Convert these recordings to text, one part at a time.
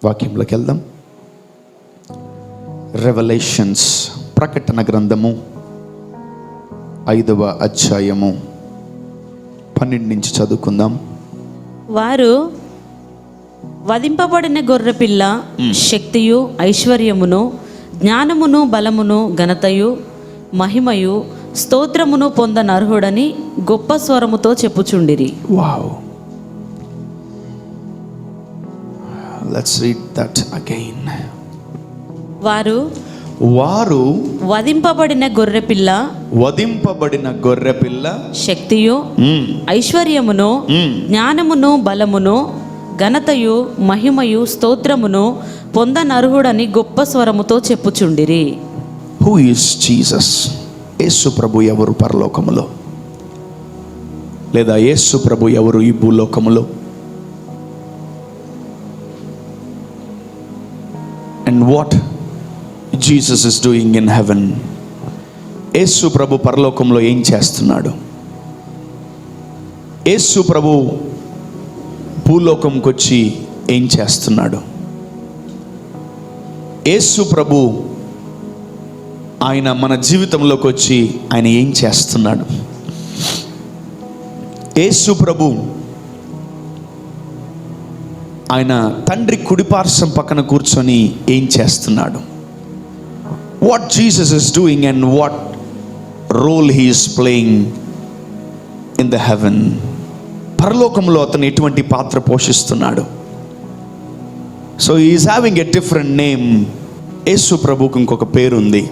వాక్యంలోకి వెళ్దాం. రెవల్యూషన్స్, ప్రకటన గ్రంథము 5వ అధ్యాయము 12 నుంచి చదువుకుందాం. వారు వధింపబడిన గొర్రెపిల్ల శక్తియు ఐశ్వర్యమును జ్ఞానమును బలమును ఘనతయు మహిమయు స్తోత్రమును పొందనర్హుడని గొప్ప స్వరముతో చెప్పుచుండిరి. Wow, let's read that again. వారు వధింపబడిన గొర్రెపిల్ల శక్తియు ఐశ్వర్యమును జ్ఞానమును బలమును ఘనతయు మహిమయు స్తోత్రమును పొందనర్హుడని గొప్ప స్వరముతో చెప్పుచుండిరి. Who is Jesus? యేసు ప్రభు ఎవరు పరలోకములో? లేదా యేసు ప్రభు ఎవరు ఈ భూలోకములో? And what Jesus is doing in heaven? Yesu ప్రభు పరలోకంలో ఏం చేస్తున్నాడు? యేసు ప్రభు భూలోకంకి వచ్చి ఏం చేస్తున్నాడు? యేసు ప్రభు ఆయన మన జీవితంలోకి వచ్చి ఆయన ఏం చేస్తున్నాడు? యేసు ప్రభు ఆయన తండ్రి కుడిపార్శ్వం పక్కన కూర్చొని ఏం చేస్తున్నాడు? What Jesus is doing and what role he is playing in the heaven? పరలోకంలో అతను ఎటువంటి పాత్ర పోషిస్తున్నాడు? So is having a different name. Yesu ప్రభుకు ఇంకొక పేరు ఉంది.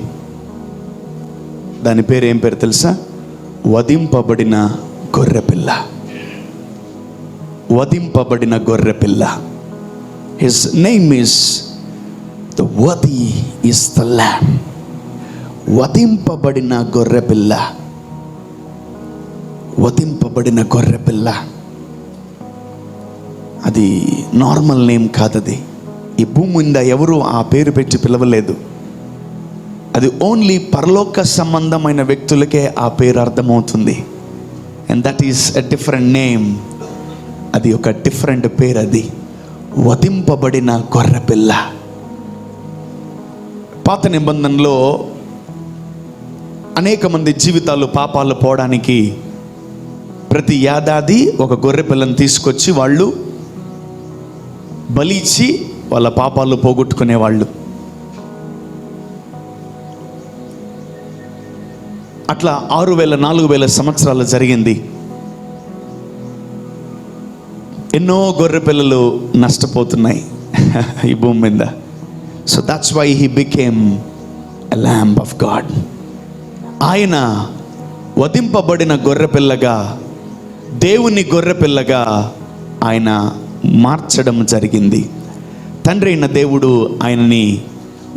దాని పేరు ఏం పేరు తెలుసా? వధింపబడిన గొర్రెపిల్ల. వధింపబడిన గొర్రెపిల్ల. His name is the worthy is the lamb. వధింపబడిన గొర్రెపిల్ల. వధింపబడిన గొర్రెపిల్ల. అది నార్మల్ నేమ్ కాదది. ఈ భూమి మీద ఎవరు ఆ పేరు పెట్టి పిలవలేదు. అది ఓన్లీ పరలోక సంబంధమైన వ్యక్తులకే ఆ పేరు అర్థమవుతుంది. And that is a different name. అది ఒక డిఫరెంట్ పేరు. అది వధింపబడిన గొర్రెపిల్ల. పాత నిబంధనలో అనేక మంది జీవితాలు పాపాలు పోవడానికి ప్రతి ఏడాది ఒక గొర్రెపిల్లని తీసుకొచ్చి వాళ్ళు బలిచ్చి వాళ్ళ పాపాలు పోగొట్టుకునేవాళ్ళు. అట్లా 6000-4000 సంవత్సరాలు జరిగింది. ఎన్నో గొర్రె పిల్లలు నష్టపోతున్నాయి ఈ భూమి మీద. So that's why he became a lamb of God. ఆయన వధింపబడిన గొర్రెపిల్లగా, దేవుని గొర్రెపిల్లగా ఆయన మార్చడం జరిగింది. తండ్రి అయిన దేవుడు ఆయనని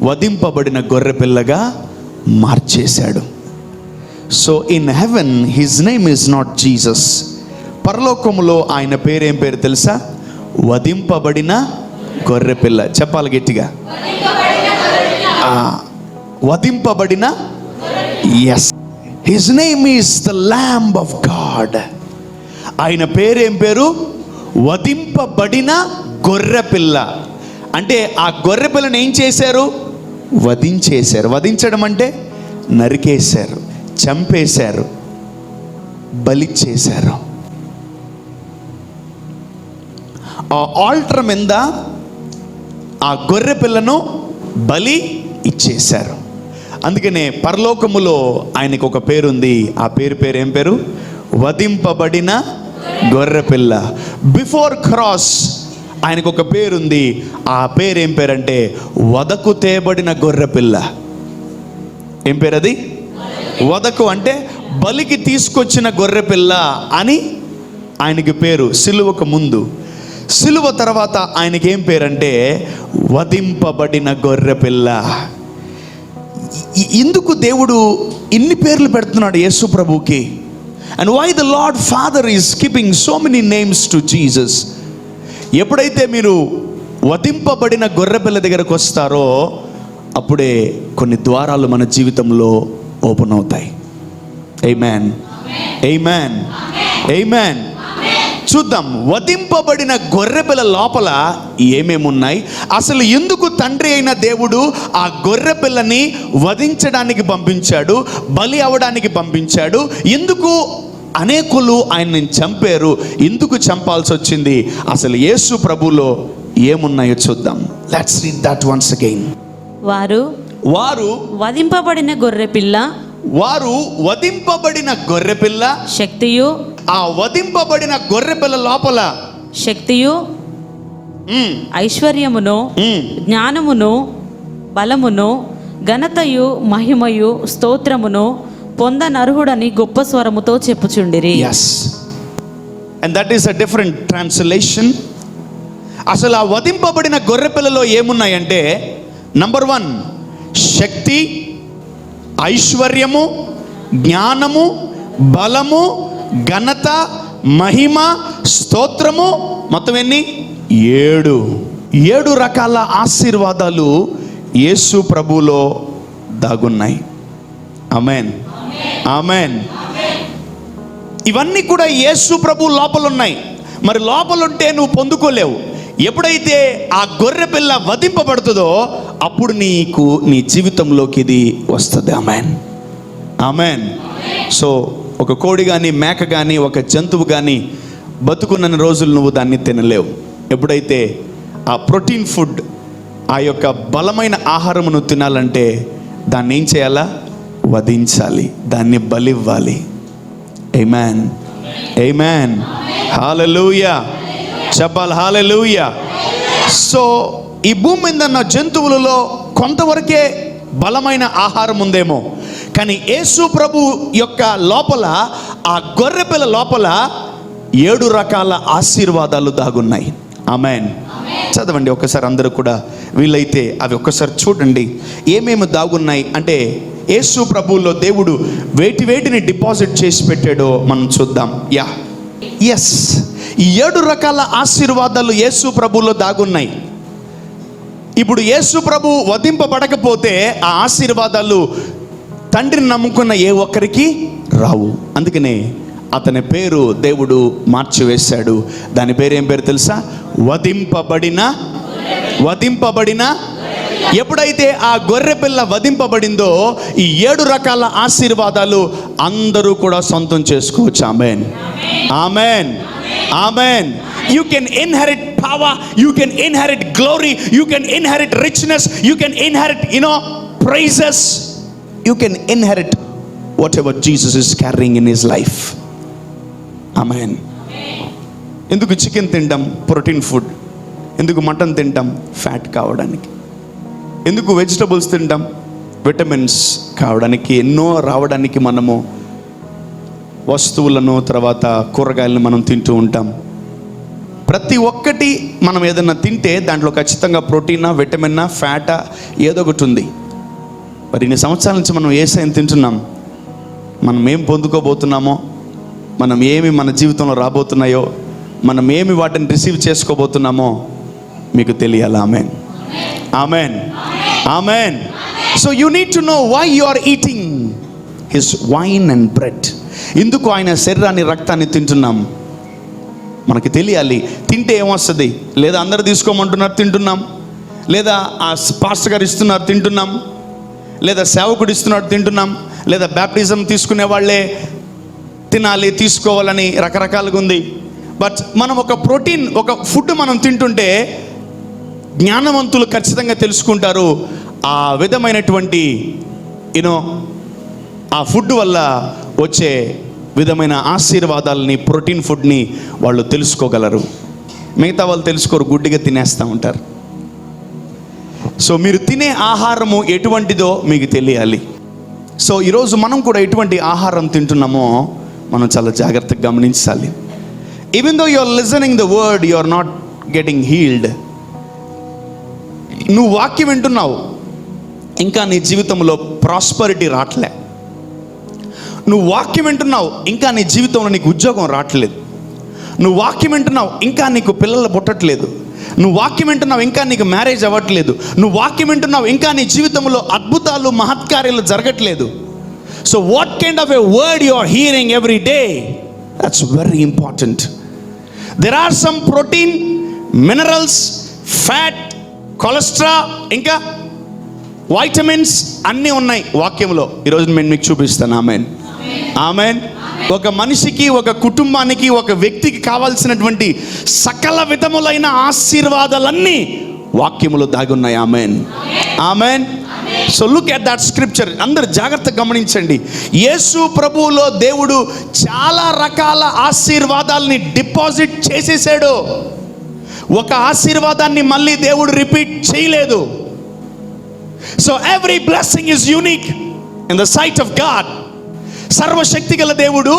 వధింపబడిన గొర్రెపిల్లగా మార్చేశాడు. So in heaven his name is not Jesus. పరలోకములో ఆయన పేరేం పేరు తెలుసా? వధింపబడిన గొర్రెపిల్ల. చెప్పాలి గట్టిగా, వధింపబడిన. Yes, his name is the lamb of God. ఆయన పేరేం పేరు? వధింపబడిన గొర్రెపిల్ల. అంటే ఆ గొర్రెపిల్లని ఏం చేశారు? వధించేశారు. వధించడం అంటే నరికేశారు, చంపేశారు, బలి చేశారు. ఆ ఆల్టర్ మీద ఆ గొర్రె పిల్లను బలి ఇచ్చేశారు. అందుకనే పరలోకములో ఆయనకు ఒక పేరుంది. ఆ పేరు ఏం పేరు? వధింపబడిన గొర్రెపిల్ల. బిఫోర్ క్రాస్ ఆయనకు ఒక పేరుంది. ఆ పేరు ఏం పేరంటే వధకు తేబడిన గొర్రెపిల్ల. ఏం పేరు అది? వధకు అంటే బలికి తీసుకొచ్చిన గొర్రెపిల్ల అని ఆయనకి పేరు. సిలువకు ముందు, సిలువ తర్వాత ఆయనకి ఏం పేరంటే వధింపబడిన గొర్రెపిల్ల. ఎందుకు దేవుడు ఇన్ని పేర్లు పెడుతున్నాడు యేసు ప్రభుకి? And why the Lord Father is keeping so many names to Jesus? ఎప్పుడైతే మీరు వధింపబడిన గొర్రెపిల్ల దగ్గరకు వస్తారో అప్పుడే కొన్ని ద్వారాలు మన జీవితంలో ఓపెన్ అవుతాయి. ఆమేన్, ఆమేన్, ఆమేన్. చూద్దాం. వధింపబడిన గొర్రెపిల్ల లోపల ఏమేమి ఉన్నాయి, అసలు ఎందుకు తండ్రి అయిన దేవుడు ఆ గొర్రెపిల్లని వధించడానికి పంపించాడు, బలి అవ్వడానికి పంపించాడు, ఎందుకు అనేకులు ఆయన్ని చంపారు, ఎందుకు చంపాల్సి వచ్చింది, అసలు యేసు ప్రభులో ఏమున్నాయో చూద్దాం. Let's read that once again. వారు వధింపబడిన గొర్రెపిల్ల శక్తియు, ఆ వధింపబడిన గొర్రెపిల్ల లోపల శక్తియు, ఐశ్వర్యమును, జ్ఞానమును, బలమును, ఘనతయు, మహిమయు, స్తోత్రమును పొందనర్హుడని గొప్ప స్వరముతో చెప్పుచుండిరి. yes and that is a different translation. అసలు ఆ వధింపబడిన గొర్రెపిల్లలో ఏమున్నాయంటే, నంబర్ 1 శక్తి, ఐశ్వర్యము, జ్ఞానము, బలము, ఘనత, మహిమ, స్తోత్రము, మొత్తం ఎన్ని? 7 రకాల ఆశీర్వాదాలు యేసు ప్రభువులో దాగున్నాయి. ఆమేన్, ఆమేన్. ఇవన్నీ కూడా యేసు ప్రభు లోపల ఉన్నాయి. మరి లోపల ఉంటే నువ్వు పొందుకోలేవు. ఎప్పుడైతే ఆ గొర్రె పిల్ల వధింపబడుతుందో అప్పుడు నీకు నీ జీవితంలోకి ఇది వస్తుంది. ఆమేన్, ఆమేన్. సో ఒక కోడి కానీ, మేక కానీ, ఒక జంతువు కానీ బతుకున్న రోజులు నువ్వు దాన్ని తినలేవు. ఎప్పుడైతే ఆ ప్రోటీన్ ఫుడ్, ఆ యొక్క బలమైన ఆహారమును తినాలంటే దాన్ని ఏం చేయాలా? వధించాలి, దాన్ని బలివ్వాలి. ఆమేన్, ఆమేన్, హల్లెలూయా, చెప్పాలి హల్లెలూయా. సో ఈ భూమి మీద ఉన్న జంతువులలో కొంతవరకే బలమైన ఆహారం ఉందేమో, కానీ యేసు ప్రభు యొక్క లోపల, ఆ గొర్రెపిల్ల లోపల 7 రకాల ఆశీర్వాదాలు దాగున్నాయి. ఆమేన్. చదవండి ఒకసారి అందరూ కూడా, వీలైతే అవి ఒక్కసారి చూడండి ఏమేమి దాగున్నాయి అంటే యేసు ప్రభువులో దేవుడు వేటిని డిపాజిట్ చేసి పెట్టాడో మనం చూద్దాం. ఎస్, ఈ 7 రకాల ఆశీర్వాదాలు యేసు ప్రభువులో దాగున్నాయి. ఇప్పుడు యేసు ప్రభు వధింపబడకపోతే ఆ ఆశీర్వాదాలు తండ్రిని నమ్ముకున్న ఏ ఒక్కరికి రావు. అందుకనే అతని పేరు దేవుడు మార్చివేశాడు. దాని పేరు ఏం పేరు తెలుసా? వధింపబడిన. ఎప్పుడైతే ఆ గొర్రె పిల్ల వధింపబడిందో ఈ 7 రకాల ఆశీర్వాదాలు అందరూ కూడా సొంతం చేసుకోవచ్చు. ఆమేన్, amen, amen. You can inherit power, you can inherit glory, you can inherit richness, you can inherit, praises. You can inherit whatever Jesus is carrying in his life. Amen. ఎందుకు చికెన్ తింటాం? Protein food. ఎందుకు mutton తింటాం? Fat కావడానికి. ఎందుకు vegetables తింటాం? Vitamins కావడానికి, ఎన్నో రావడానికి. మనము వస్తువులను, తర్వాత కూరగాయలను మనం తింటూ ఉంటాం. ప్రతి ఒక్కటి మనం ఏదైనా తింటే దాంట్లో ఖచ్చితంగా ప్రోటీనా, విటమిన్నా, ఫ్యాటా ఏదో ఒకటి ఉంది. మరి ఇన్ని సంవత్సరాల నుంచి మనం యేసయ్యను తింటున్నాం. మనం ఏం పొందుకోబోతున్నామో, మనం ఏమి మన జీవితంలో రాబోతున్నాయో, మనం ఏమి వాటిని రిసీవ్ చేసుకోబోతున్నామో మీకు తెలియాలి. Amen, amen, amen. So you need to know why you are eating his wine and bread. ఎందుకు ఆయన శరీరాన్ని, రక్తాన్ని తింటున్నాం మనకి తెలియాలి. తింటే ఏమొస్తుంది? లేదా అందరు తీసుకోమంటున్నారు తింటున్నాం, లేదా ఆ పాస్టర్ గారు ఇస్తున్నారు తింటున్నాం, లేదా సేవకుడు ఇస్తున్నాడు తింటున్నాం, లేదా బ్యాప్టిజం తీసుకునే వాళ్ళే తినాలి, తీసుకోవాలని రకరకాలుగా ఉంది. బట్ మనం ఒక ప్రోటీన్, ఒక ఫుడ్ మనం తింటుంటే జ్ఞానవంతులు ఖచ్చితంగా తెలుసుకుంటారు ఆ విధమైనటువంటి ఆ ఫుడ్ వల్ల వచ్చే విధమైన ఆశీర్వాదాలని, ప్రోటీన్ ఫుడ్ని వాళ్ళు తెలుసుకోగలరు. మిగతా వాళ్ళు తెలుసుకోరు, గుడ్డిగా తినేస్తూ ఉంటారు. సో మీరు తినే ఆహారము ఎటువంటిదో మీకు తెలియాలి. సో ఈరోజు మనం కూడా ఎటువంటి ఆహారం తింటున్నామో మనం చాలా జాగ్రత్తగా గమనించాలి. Even though you are listening the word, you are not getting healed. నువ్వు వాక్యం వింటున్నావు, ఇంకా నీ జీవితంలో ప్రాస్పరిటీ రావట్లే. నువ్వు వాక్యం వింటున్నావు, ఇంకా నీ జీవితంలో నీకు ఉద్యోగం రావట్లేదు. నువ్వు వాక్యం వింటున్నావు, ఇంకా నీకు పిల్లలు పుట్టట్లేదు. నువ్వు వాక్యం వింటున్నావు, ఇంకా నీకు మ్యారేజ్ అవ్వట్లేదు. నువ్వు వాక్యం వింటున్నావు, ఇంకా నీ జీవితంలో అద్భుతాలు, మహత్కార్యాలు జరగట్లేదు. So what kind of a word you are hearing every day? That's very important. There are some protein, minerals, fat, cholesterol, ఇంకా వైటమిన్స్ అన్నీ ఉన్నాయి వాక్యంలో. ఈరోజు నేను మీకు చూపిస్తాను. Amen, amen. ఒక మనిషికి, ఒక కుటుంబానికి, ఒక వ్యక్తికి కావాల్సినటువంటి సకల విధములైన ఆశీర్వాదాలన్నీ వాక్యములో దాగి ఉన్నాయి. Amen, amen. So look at that scripture. అందరు జాగ్రత్తగా గమనించండి. యేసు ప్రభువులో దేవుడు చాలా రకాల ఆశీర్వాదాలని డిపాజిట్ చేసేసాడు. ఒక ఆశీర్వాదాన్ని మళ్ళీ దేవుడు రిపీట్ చేయలేదు. So every blessing is unique in the sight of God. సర్వశక్తి గల దేవుడు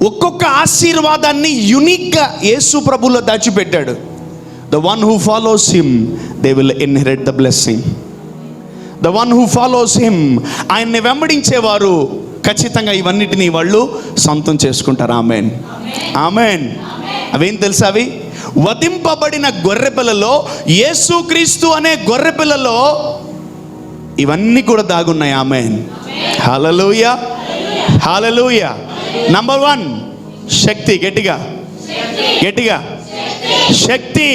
ఒక్కొక్క ఆశీర్వాదాన్ని యూనిక్గా యేసు ప్రభువులో దాచిపెట్టాడు. The one who follows him, they will inherit the blessing. The one who follows him, ఆయన్ని వెంబడించేవారు ఖచ్చితంగా ఇవన్నిటిని వాళ్ళు సొంతం చేసుకుంటారు. Amen, amen. అవేం తెలుసా? అవి వధింపబడిన గొర్రెపిల్లలో, యేసుక్రీస్తు అనే గొర్రెపిల్లలో ఇవన్నీ కూడా దాగున్నాయి. ఆమెన్, హల్లెలూయా, హల్లెలూయా. నంబర్ 1 శక్తి. గట్టిగా గట్టిగా శక్తి.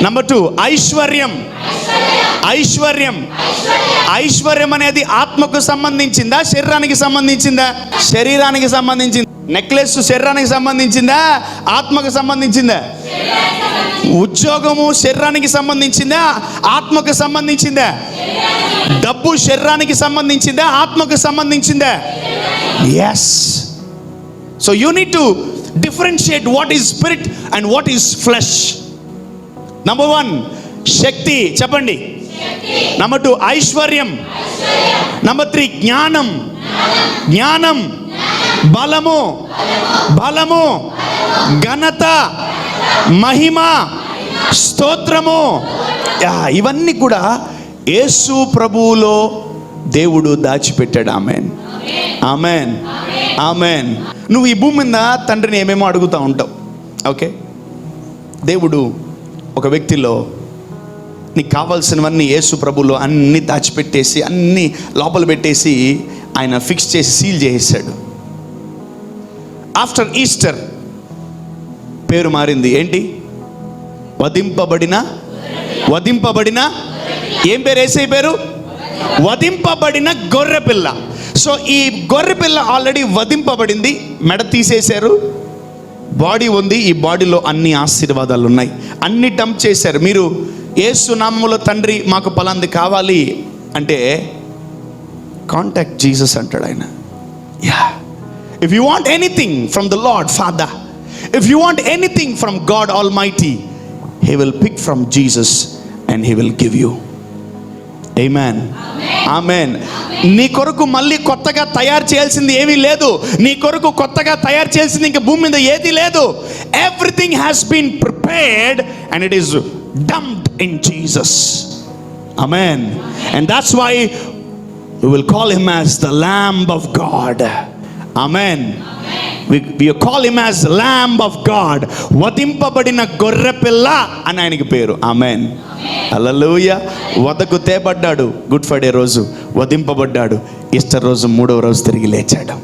నంబర్ 2 ఐశ్వర్యం. ఐశ్వర్యం. ఐశ్వర్యం అనేది ఆత్మకు సంబంధించిందా, శరీరానికి సంబంధించిందా? శరీరానికి సంబంధించింది. నెక్లెస్ శరీరానికి సంబంధించిందా, ఆత్మకు సంబంధించిందా? ఉద్యోగము శరీరానికి సంబంధించిందా, ఆత్మకు సంబంధించిందా? డబ్బు శరీరానికి సంబంధించిందా, ఆత్మకు సంబంధించిందా? Yes. So you need to differentiate what is spirit and what is flesh. Number 1 శక్తి. చెప్పండి. Number 2 ఐశ్వర్యం. Number 3 జ్ఞానం. జ్ఞానం. బలము. బలము. ఘనత, మహిమ, స్తోత్రము. ఇవన్నీ కూడా యేసు ప్రభువులో దేవుడు దాచిపెట్టాడు. Amen, amen, amen. నువ్వు ఈ భూమి మీద తండ్రిని ఏమేమో అడుగుతూ ఉంటావు. ఓకే, దేవుడు ఒక వ్యక్తిలో నీకు కావాల్సినవన్నీ యేసు ప్రభులో అన్నీ దాచిపెట్టేసి, అన్నీ లోపల పెట్టేసి ఆయన ఫిక్స్ చేసి సీల్ చేసేసాడు. ఆఫ్టర్ ఈస్టర్ పేరు మారింది. ఏంటి? వధింపబడిన. వధింపబడిన ఏం పేరు? యేసయ్య పేరు వధింపబడిన గొర్రెపిల్ల. సో ఈ గొర్రెపిల్ల ఆల్రెడీ వధింపబడింది, మెడ తీసేశారు, బాడీ ఉంది. ఈ బాడీలో అన్ని ఆశీర్వాదాలు ఉన్నాయి, అన్ని డంప్ చేశారు. మీరు యేసు నామములో తండ్రి మాకు పలాంది కావాలి అంటే కాంటాక్ట్ జీసస్ అంటాడు ఆయన. Yeah, if you want anything from the Lord Father, if you want anything from God Almighty, he will pick from Jesus and he will give you. Amen, amen. నీ కొరకు మళ్ళీ కొత్తగా తయారు చేయాల్సింది ఏమీ లేదు. నీ కొరకు కొత్తగా తయారు చేయాల్సింది ఇంకా భూమి మీద ఏది లేదు. Everything has been prepared and it is dumped in Jesus. Amen. And that's why we will call him as the Lamb of God. Amen. We call him as the Lamb of God. వధింపబడిన గొర్రెపిల్ల అని ఆయనకి పేరు. Amen, హల్లెలూయా. వదకు తేబడ్డాడు good Friday రోజు, వధింపబడ్డాడు Easter రోజు, 3వ రోజు తిరిగి లేచాడు.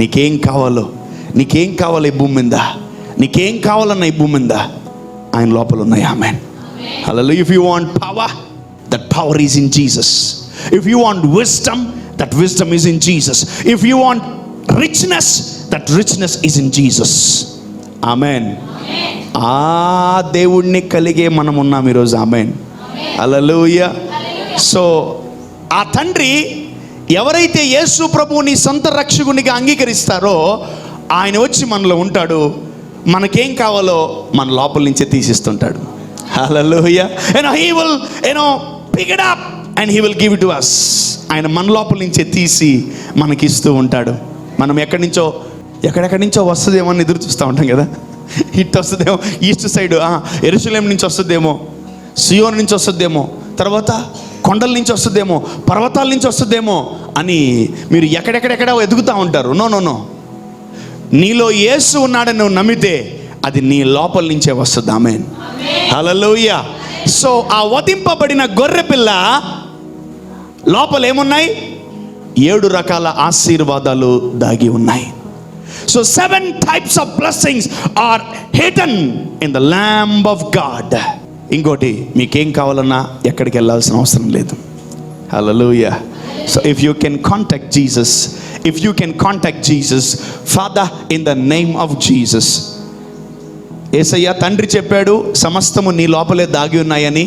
నీకేం కావాలో, నీకేం కావాలి ఈ భూమి మీద, నీకేం కావాలన్న ఈ భూమి మీద ఆయన లోపల ఉన్నాయి. Amen, hallelujah. If you want power, that power is in Jesus. If you want wisdom, that wisdom is in Jesus. If you want richness, that richness is in Jesus. Amen. ఆ దేవుణ్ణి కలిగే మనం ఉన్నాం ఈరోజు. ఆమెన్, హల్లెలూయా. So ఆ తండ్రి ఎవరైతే యేసు ప్రభువుని సొంత రక్షకునిగా అంగీకరిస్తారో ఆయన వచ్చి మనలో ఉంటాడు. మనకేం కావాలో మన లోపల నుంచే తీసిస్తుంటాడు. హల్లెలూయా. He will pick it up and he will give it to us. ఆయన మన లోపల నుంచే తీసి మనకిస్తూ ఉంటాడు. మనం ఎక్కడెక్కడి నుంచో వస్తుందేమో అని ఎదురు చూస్తూ ఉంటాం కదా. ఇటు వస్తుందేమో, ఈస్ట్ సైడ్ యెరూషలేం నుంచి వస్తుందేమో, సియోన్ నుంచి వస్తుందేమో, తర్వాత కొండల నుంచి వస్తుందేమో, పర్వతాల నుంచి వస్తుందేమో అని మీరు ఎక్కడెక్కడెక్కడ ఎదుగుతూ ఉంటారు. నో, నీలో యేసు ఉన్నాడని నువ్వు నమ్మితే అది నీ లోపల నుంచే వస్తుంది. ఆమేన్, హల్లెలూయా. సో ఆ వధింపబడిన గొర్రెపిల్ల లోపల ఏమున్నాయి? 7 రకాల ఆశీర్వాదాలు దాగి ఉన్నాయి. So 7 types of blessings are hidden in the Lamb of God. ఇంకోటి, మీకేం కావాలన్నా ఎక్కడికి వెళ్ళాల్సిన అవసరం లేదు. Hallelujah. So if you can contact Jesus, Father, in the name of Jesus. యేసయ్య తండ్రి చెప్పాడు సమస్తము నీ లోపలే దాగి ఉన్నాయని,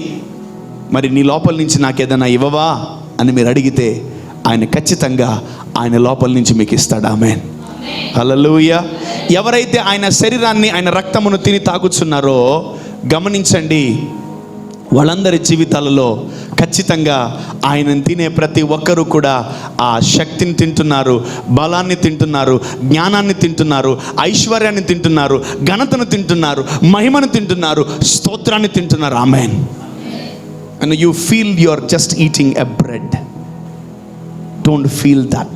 మరి నీ లోపల నుంచి నాకేదైనా ఇవ్వవా అని మీరు అడిగితే ఆయన ఖచ్చితంగా ఆయన లోపల నుంచి మీకు ఇస్తాడు. ఆమేన్. హల్లెలూయా. ఎవరైతే ఆయన శరీరాన్ని ఆయన రక్తమును తిని తాగుచున్నారో గమనించండి, వాళ్ళందరి జీవితాలలో ఖచ్చితంగా ఆయనను తినే ప్రతి ఒక్కరూ కూడా ఆ శక్తిని తింటున్నారు, బలాన్ని తింటున్నారు, జ్ఞానాన్ని తింటున్నారు, ఐశ్వర్యాన్ని తింటున్నారు, ఘనతను తింటున్నారు, మహిమను తింటున్నారు, స్తోత్రాన్ని తింటున్నారు. ఆమేన్. And you feel you are just eating a bread. Don't feel that.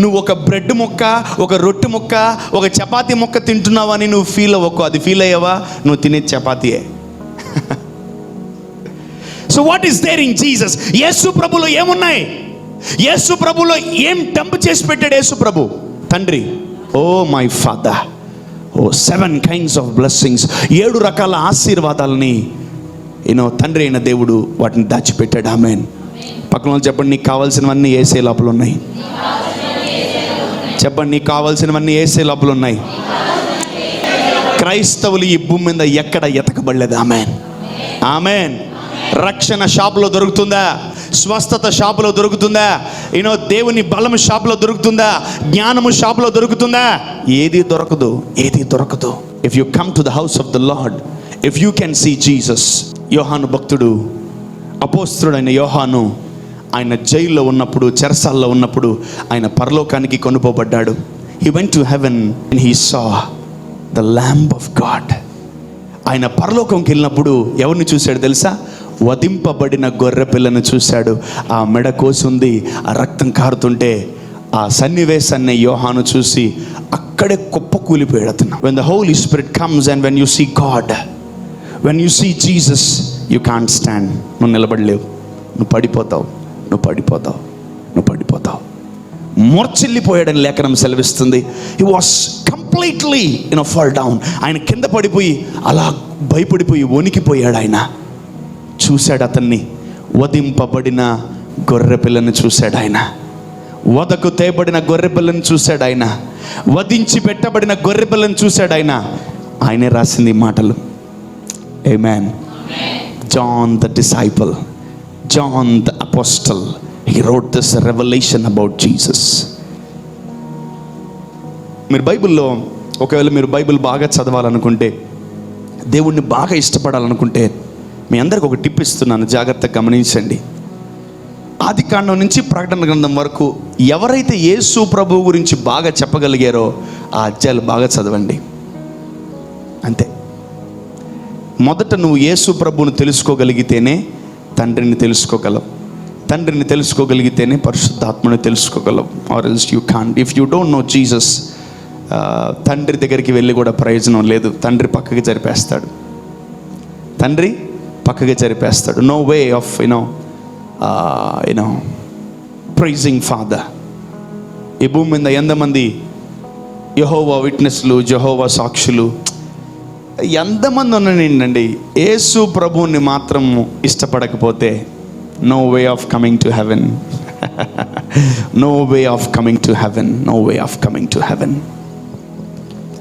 నువ్వు ఒక బ్రెడ్ ముక్క, ఒక రొట్టె ముక్క, ఒక చపాతీ ముక్క తింటున్నావని నువ్వు ఫీల్ అవ్వకు. అది ఫీల్ అయ్యావా, నువ్వు తినే చపాతీయే. So what is there in Jesus? Yesu ప్రభులో ఏమున్నాయి? యేసు ప్రభులో ఏం డంప్ చేసి పెట్టాడు యేసు ప్రభు? తండ్రి, oh my father, oh 7 kinds of blessings, 7 రకాల ఆశీర్వాదాలని తండ్రి అయిన దేవుడు వాటిని దాచిపెట్టాడు. ఆమేన్. పక్కన వాళ్ళు చెప్పండి, నీకు కావాల్సినవన్నీ యేసే లోపల ఉన్నాయి. చెప్పండి, నీకు కావాల్సినవన్నీ యేసే లోపల ఉన్నాయి. క్రైస్తవులు ఈ భూమి మీద ఎక్కడ ఎతకబడలేదు. ఆమేన్. ఆమేన్. రక్షణ షాపులో దొరుకుతుందా? స్వస్థత షాపులో దొరుకుతుందా? దేవుని బలము షాపులో దొరుకుతుందా? జ్ఞానము షాపులో దొరుకుతుందా? ఏది దొరకదు, ఏది దొరకదు. If you come to the house of the Lord, if you can see Jesus. Yohanu భక్తుడు, అపోస్తలుడైన యోహాను, ఆయన జైల్లో ఉన్నప్పుడు, చెరసాల్లో ఉన్నప్పుడు ఆయన పరలోకానికి కొనుపోబడ్డాడు. He went to heaven and he saw the lamb of God. ఆయన పరలోకంకి వెళ్ళినప్పుడు ఎవరిని చూశాడు తెలుసా? వధింపబడిన గొర్రె పిల్లను చూశాడు. ఆ మెడ కోసుంది, ఆ రక్తం కారుతుంటే ఆ సన్నివేశాన్ని యోహాను చూసి అక్కడే కుప్పకూలిపోయాడు అతను. When the Holy Spirit comes and when you see God, when you see Jesus, you can't stand. నువ్వు నిలబడలేవు, నువ్వు పడిపోతావు, నువ్వు పడిపోతావు, నువ్వు పడిపోతావు. మూర్ఛిల్లిపోయాడని లేఖనం సెలవిస్తుంది. He was completely fall down. ఆయన కింద పడిపోయి అలా భయపడిపోయి వణికిపోయాడు. ఆయన చూశాడు అతన్ని, వధింపబడిన గొర్రె పిల్లను చూశాడు ఆయన, వదకు తేబడిన గొర్రె పిల్లను చూశాడు ఆయన, వధించి పెట్టబడిన గొర్రె పిల్లను చూశాడు ఆయన. ఆయనే రాసింది మాటలు. ఆమేన్. John the disciple, John the apostle, he wrote this revelation about Jesus. మీరు బైబిల్లో ఒకవేళ మీరు బైబిల్ బాగా చదవాలనుకుంటే, దేవుణ్ణి బాగా ఇష్టపడాలనుకుంటే, మీ అందరికి ఒక టిప్ ఇస్తున్నాను, జాగ్రత్తగా గమనించండి. ఆదికాండం నుంచి ప్రకటన గ్రంథం వరకు ఎవరైతే యేసు ప్రభువు గురించి బాగా చెప్పగలిగారో ఆ అధ్యాయాలు బాగా చదవండి. అంతే. మొదట నువ్వు యేసు ప్రభువును తెలుసుకోగలిగితేనే తండ్రిని తెలుసుకోగలవు, తండ్రిని తెలుసుకోగలిగితేనే పరిశుద్ధాత్మను తెలుసుకోగలవు. Or else you can't. If you don't know Jesus, తండ్రి దగ్గరికి వెళ్ళి కూడా ప్రయోజనం లేదు. తండ్రి పక్కకి జరిపేస్తాడు, తండ్రి పక్కకి జరిపేస్తాడు. No way of praising Father. ఈ భూమి మీద ఎంతమంది యెహోవా విట్నెస్లు, యెహోవా సాక్షులు ఎంతమంది ఉన్నానండి, యేసు ప్రభువుని మాత్రం ఇష్టపడకపోతే no way of coming to heaven. No way of coming to heaven. No way of coming to heaven.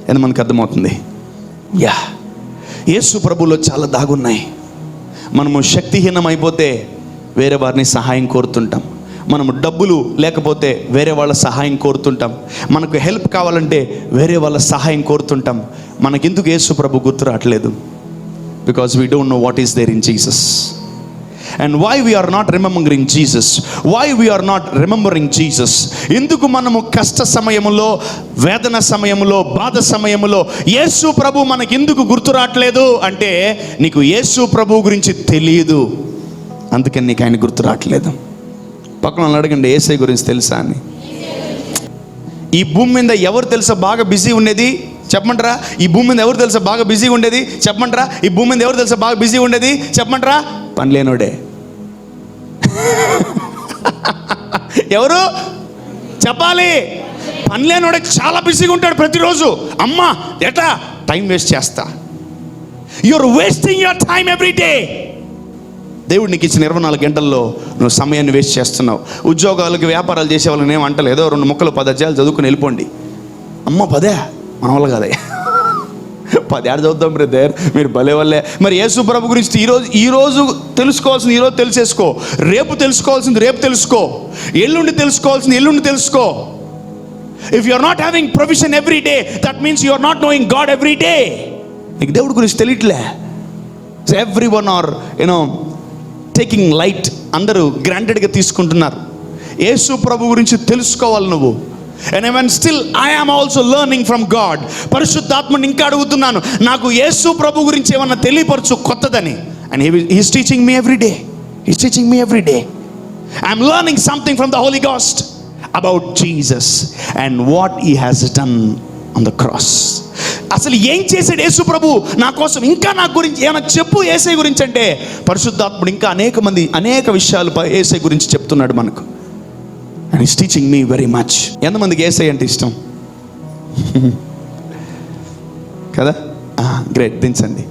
ఎంతమందికి అర్థమవుతుంది? యా, యేసు ప్రభువులో చాలా దాగున్నాయి. మనము శక్తిహీనం అయిపోతే వేరే వారిని సహాయం కోరుతుంటాం. మనము డబ్బులు లేకపోతే వేరే వాళ్ళ సహాయం కోరుతుంటాం. మనకు హెల్ప్ కావాలంటే వేరే వాళ్ళ సహాయం కోరుతుంటాం. మనకెందుకు యేసు ప్రభు గుర్తు రావట్లేదు? Because we don't know what is there in Jesus. And why we are not remembering Jesus? Why we are not remembering Jesus? ఎందుకు మనము కష్ట సమయములో, వేదన సమయములో, బాధ సమయములో యేసు ప్రభు మనకి ఎందుకు గుర్తు రావట్లేదు అంటే, నీకు యేసు ప్రభు గురించి తెలియదు, అందుకని నీకు ఆయన గుర్తు రావట్లేదు. పక్కన అడగండి, యేసయ్య గురించి తెలుసా అని. ఈ భూమి మీద ఎవరు తెలుసా బాగా బిజీ ఉండేది? చెప్పమంటారా? ఈ భూమి మీద ఎవరు తెలుసా బాగా బిజీ ఉండేది? చెప్పమంటారా? ఈ భూమి మీద ఎవరు తెలుసా బాగా బిజీ ఉండేది? చెప్పమంటారా? పని లేనోడే. ఎవరు చెప్పాలి? పని లేనివాడే చాలా బిజీగా ఉంటాడు ప్రతిరోజు. అమ్మా ఎట్లా టైం వేస్ట్ చేస్తా. You are wasting your time every day. దేవుడు నీకు ఇచ్చిన 24 గంటల్లో నువ్వు సమయాన్ని వేస్ట్ చేస్తున్నావు. ఉద్యోగాలకు వ్యాపారాలు చేసే వాళ్ళని ఏమంటలేదు, ఏదో 2 ముక్కలు 10 అధ్యాయాలు చదువుకుని వెళ్ళిపోండి. అమ్మ 10 మన వల్ల కాదే, 10 ఏడు చదువుతాం బ్రదర్, మీరు భలే వల్లే. మరి యేసు ప్రభు గురించి ఈరోజు తెలుసుకోవాల్సింది ఈరోజు తెలిసేసుకో, రేపు తెలుసుకోవాల్సింది రేపు తెలుసుకో, ఎల్లుండి తెలుసుకోవాల్సింది ఎల్లుండి తెలుసుకో. If you are not having provision every day, that means you are not knowing God every day. నీకు దేవుడి గురించి తెలియట్లే. Everyone are taking light, అందరూ గ్రాంటెడ్గా తీసుకుంటున్నారు. యేసు ప్రభు గురించి తెలుసుకోవాలి నువ్వు. And even still I am also learning from God. పరిశుద్ధాత్మని ఇంకా అడుగుతున్నాను, నాకు యేసు ప్రభు గురించి ఏమన్నా తెలియపరచు కొత్తదని. And he is teaching me every day. He is teaching me every day. I am learning something from the Holy Ghost about Jesus and what he has done on the cross. అసలు ఏం చేశాడు యేసు ప్రభు నా కోసం, ఇంకా నా గురించి ఏమైనా చెప్పు యేసయ్య గురించి అంటే, పరిశుద్ధాత్ముడు ఇంకా అనేక విషయాలు యేసయ్య గురించి చెప్తున్నాడు మనకు. And is teaching me very much. ఎంతమందికి యేసయ్య అంటే ఇష్టం కదా? గ్రేట్, దించండి.